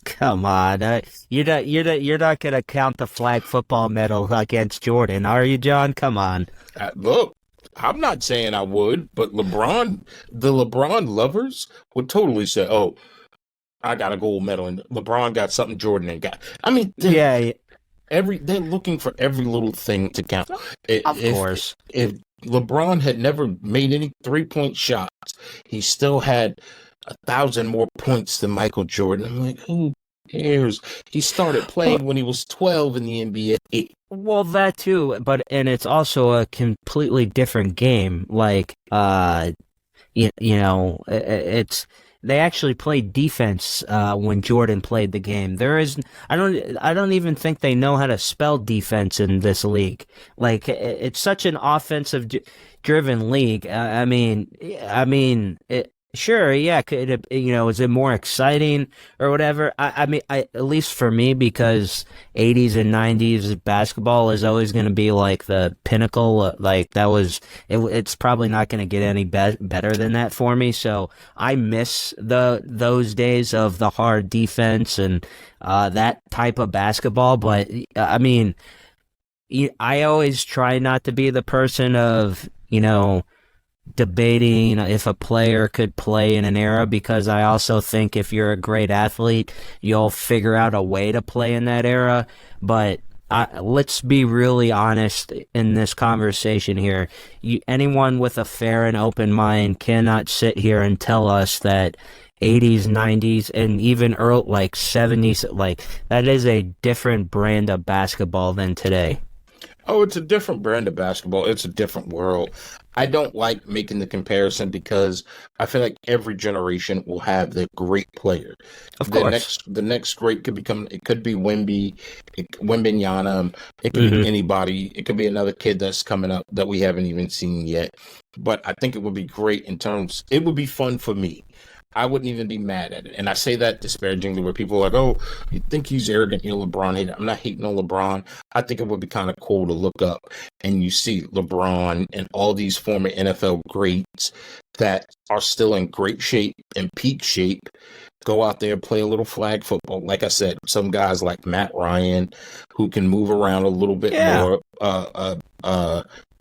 Come on, you're not gonna count the flag football medal against Jordan, are you, John? Come on. Look. I'm not saying I would, but the LeBron lovers would totally say, "Oh, I got a gold medal, and LeBron got something Jordan ain't got." I mean, Yeah, they're looking for every little thing to count. of course. If LeBron had never made any 3-point shots, he still had 1,000 more points than Michael Jordan. I'm like, who cares? He started playing when he was 12 in the NBA. Well, that too, and it's also a completely different game. Like, it's they actually played defense when Jordan played the game. I don't even think they know how to spell defense in this league. Like, it's such an offensive driven league. Sure, yeah. Is it more exciting or whatever? At least for me, because 80s and 90s basketball is always going to be like the pinnacle. Like that was, it's probably not going to get any better than that for me. So I miss those days of the hard defense and that type of basketball. But I always try not to be the person of debating if a player could play in an era, because I also think if you're a great athlete, you'll figure out a way to play in that era. But let's be really honest in this conversation here. Anyone with a fair and open mind cannot sit here and tell us that 80s, 90s, and even early, like 70s, like that is a different brand of basketball than today. Oh, it's a different brand of basketball. It's a different world. I don't like making the comparison because I feel like every generation will have their great player. Of course. The next great could become, it could be Wembenyama, it could be anybody. It could be another kid that's coming up that we haven't even seen yet. But I think it would be great it would be fun for me. I wouldn't even be mad at it. And I say that disparagingly, where people are like, oh, you think he's arrogant, you're LeBron hater. I'm not hating on LeBron. I think it would be kind of cool to look up and you see LeBron and all these former NFL greats that are still in great shape and peak shape go out there and play a little flag football. Like I said, some guys like Matt Ryan who can move around a little bit more.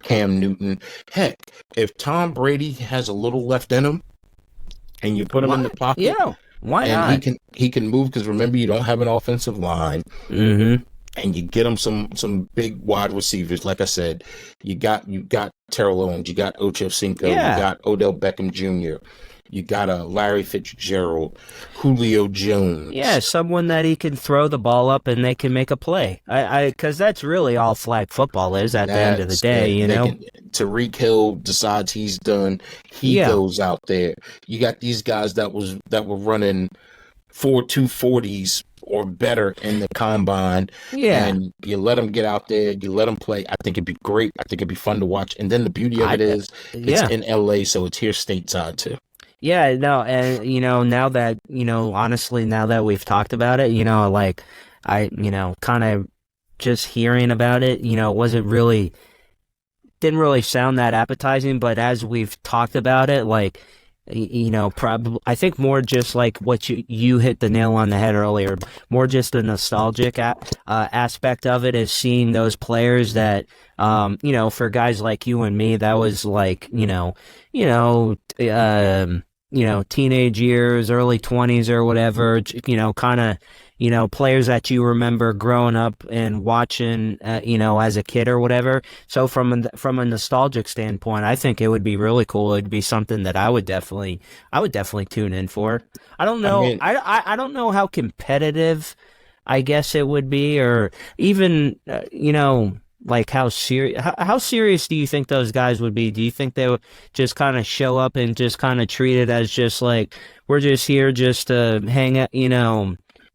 Cam Newton. Heck, if Tom Brady has a little left in him, and you put him in the pocket, yeah, why and not? he can move, because remember, you don't have an offensive line, and you get him some big wide receivers. Like I said, you got Terrell Owens, you got Ocho Cinco, you got Odell Beckham Jr., you got Larry Fitzgerald, Julio Jones. Yeah, someone that he can throw the ball up and they can make a play. Because that's really all flag football is at the end of the day, Tyreek Hill decides he's done. He goes out there. You got these guys that were running 4.240s or better in the combine. Yeah. And you let them get out there. You let them play. I think it'd be great. I think it'd be fun to watch. And then the beauty of it is it's in LA, so it's here stateside too. Yeah, no, and now that honestly, now that we've talked about it, like I, kind of just hearing about it, didn't really sound that appetizing, but as we've talked about it, like probably, I think more just like what you hit the nail on the head earlier, more just the nostalgic aspect of it is seeing those players that, for guys like you and me, that was like, teenage years, early 20s or whatever, kind of, players that you remember growing up and watching, as a kid or whatever. So from a nostalgic standpoint, I think it would be really cool. It'd be something that I would definitely tune in for. I don't I know. mean, I don't know how competitive I guess it would be, or even, like how serious do you think those guys would be? Do you think they would just kind of show up and just kind of treat it as just like, we're just here just to hang out,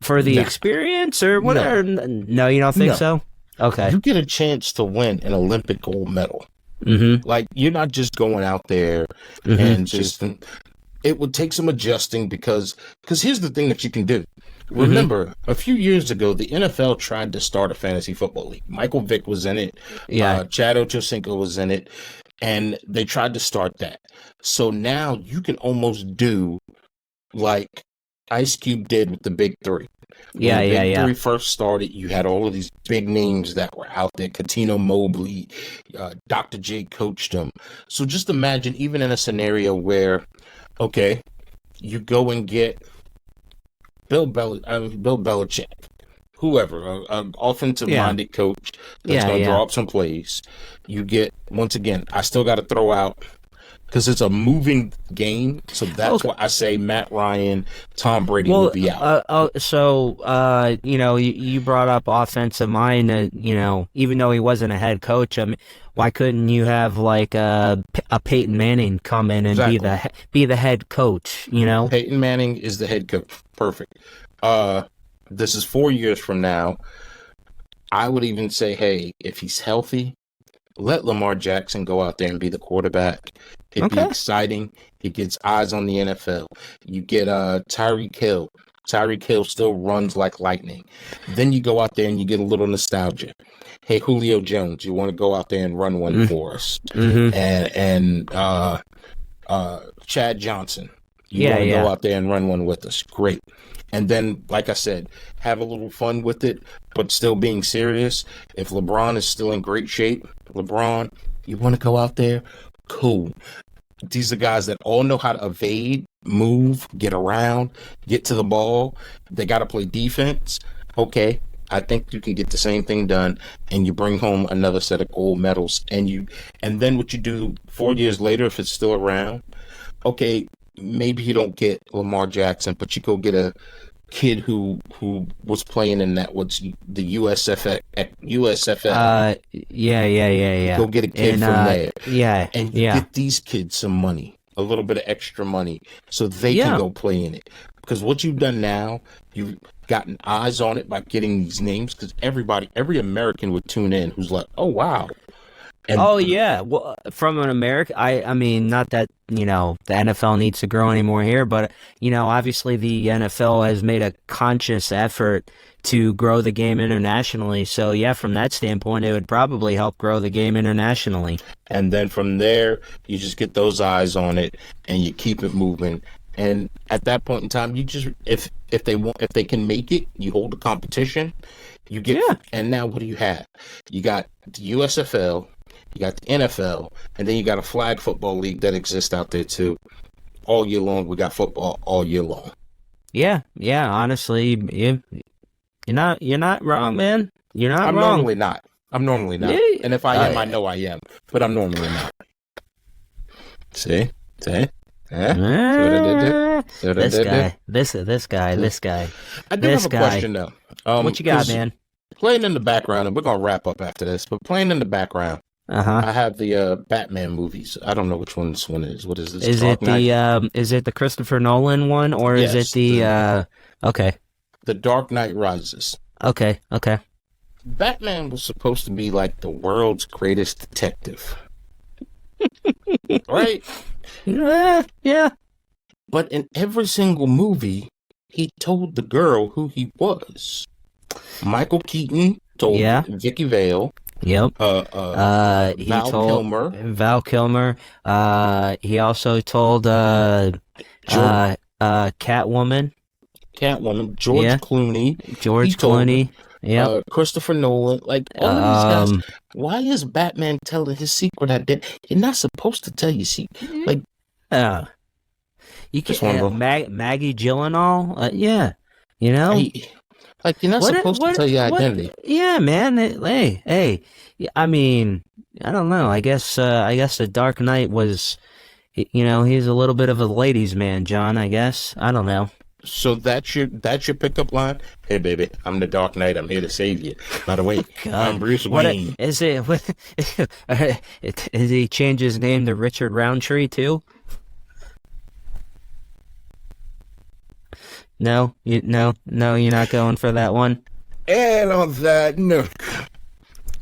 for the no, experience or no, whatever? No, you don't think no. so? Okay. You get a chance to win an Olympic gold medal. Mm-hmm. Like, you're not just going out there Mm-hmm. and just, it would take some adjusting because here's the thing that you can do. Mm-hmm. Remember, a few years ago, the NFL tried to start a fantasy football league. Michael Vick was in it. Yeah. Chad Ochocinco was in it. And they tried to start that. So now you can almost do like Ice Cube did with the Big Three. When Yeah. the Yeah. Big Yeah. Three first started, you had all of these big names that were out there. Catino Mobley, Dr. J coached them. So just imagine, even in a scenario where, okay, you go and get Bill Belichick, whoever, an Yeah. offensive-minded coach that's Yeah. going to Yeah. draw up some plays. You get, once again, I still got to throw out, because it's a moving game, so that's Okay. why I say Matt Ryan, Tom Brady Well, would be out. you brought up offensive mind. Even though he wasn't a head coach, I mean, why couldn't you have like a Peyton Manning come in and Exactly. be the head coach? Peyton Manning is the head coach. Perfect. This is 4 years from now. I would even say, hey, if he's healthy, let Lamar Jackson go out there and be the quarterback. It'd be Okay. exciting. He gets eyes on the NFL. You get Tyreek Hill. Tyreek Hill still runs like lightning. Then you go out there and you get a little nostalgia. Hey, Julio Jones, you want to go out there and run one for us? Mm-hmm. And Chad Johnson, you Yeah. want to Yeah. go out there and run one with us? Great. And then, like I said, have a little fun with it, but still being serious. If LeBron is still in great shape, LeBron, you want to go out there? Cool. These are guys that all know how to evade, move, get around, get to the ball. They got to play defense. Okay, I think you can get the same thing done, and you bring home another set of gold medals. And then what you do 4 years later, if it's still around, okay, maybe you don't get Lamar Jackson, but you go get a kid who was playing in that what's the USFL. Yeah. Yeah. Yeah. Yeah. Go get a kid And from there, yeah. and you Yeah. get these kids some money, a little bit of extra money, so they can Yeah. go play in it. Because what you've done now, you've gotten eyes on it by getting these names. Because every American would tune in, who's like, oh wow, and Oh yeah, well, from an American, I mean, not that the NFL needs to grow anymore here, but obviously the NFL has made a conscious effort to grow the game internationally. So yeah, from that standpoint, it would probably help grow the game internationally. and then from there, you just get those eyes on it, and you keep it moving. And at that point in time, you just if they can make it, you hold the competition. You get, Yeah. and now what do you have? You got the USFL, you got the NFL, and then you got a flag football league that exists out there too. All year long, we got football all year long. Yeah, yeah. Honestly, you're not wrong, man. You're not I'm wrong. normally not. I'm normally not. Yeah. And if I am, I know I am. But I'm normally not. See? See? Eh? See what I did there? See what I This did guy, there? this guy. I do This have a guy. question though. What you got, 'cause man? Playing in the background, and we're gonna wrap up after this, but playing in the background, Uh-huh. I have the Batman movies. I don't know which one this one is. What is this? Is Dark it Knight? is it the Christopher Nolan one, or is Yes, it the okay. The Dark Knight Rises. Okay. Batman was supposed to be like the world's greatest detective. Right? Yeah. But in every single movie, he told the girl who he was. Michael Keaton told Yeah. Vicky Vale. Yep. He Val told Kilmer. Val Kilmer. He also told Catwoman. George Yeah. Clooney. George He told Clooney. Yep. Christopher Nolan. Like, all of these guys. Why is Batman telling his secret identity? You're not supposed to tell your secret. Like, you just can wonder. Maggie Gyllenhaal. Yeah. You know. Like, you're not supposed to tell your identity. Yeah, man. Hey. I mean, I don't know. I guess the Dark Knight was, he's a little bit of a ladies' man, John. I guess. I don't know. So that's your pickup line. Hey, baby, I'm the Dark Knight. I'm here to save you. By the way, I'm Bruce Wayne. Is it? Is he change his name to Richard Roundtree too? No, you're not going for that one. And on that note,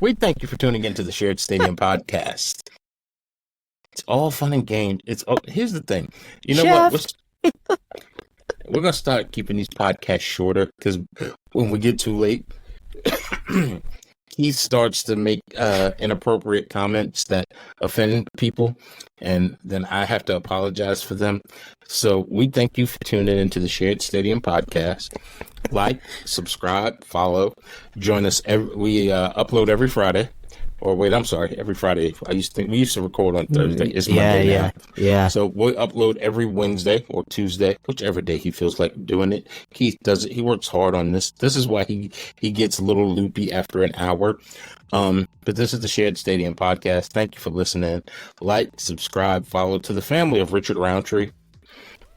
we thank you for tuning into the Shared Stadium podcast. It's all fun and games. Here's the thing. You know what? We're going to start keeping these podcasts shorter because when we get too late, he starts to make inappropriate comments that offend people, and then I have to apologize for them. So we thank you for tuning into the Shared Stadium podcast. Like, subscribe, follow, join us. We upload every Friday. Or wait, I'm sorry, every Friday. We used to record on Thursday. It's Monday now. Yeah. So we upload every Wednesday or Tuesday, whichever day he feels like doing it. Keith does it. He works hard on this. This is why he gets a little loopy after an hour. But this is the Shared Stadium podcast. Thank you for listening. Like, subscribe, follow to the family of Richard Roundtree.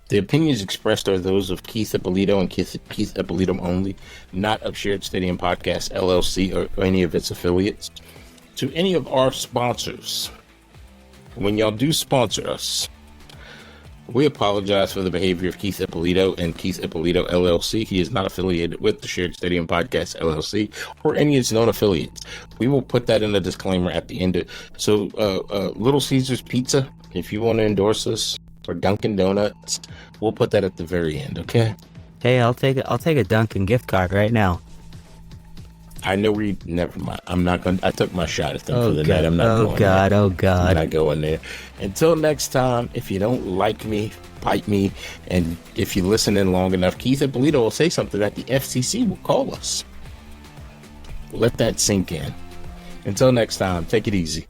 The opinions expressed are those of Keith Ippolito and Keith Ippolito only, not of Shared Stadium Podcast, LLC, or any of its affiliates. To any of our sponsors, when y'all do sponsor us, we apologize for the behavior of Keith Ippolito and Keith Ippolito LLC. He is not affiliated with the Shared Stadium Podcast LLC or any of its known affiliates. We will put that in the disclaimer at the end. So, Little Caesars Pizza, if you want to endorse us, or Dunkin' Donuts, we'll put that at the very end. Okay? Hey, I'll take a Dunkin' gift card right now. I know never mind. I'm not going to, I took my shot at them for the night. I'm not going there. Oh, God. I'm not going there. Until next time, if you don't like me, bite me. And if you listen in long enough, Keith Ippolito will say something that the FCC will call us. Let that sink in. Until next time, take it easy.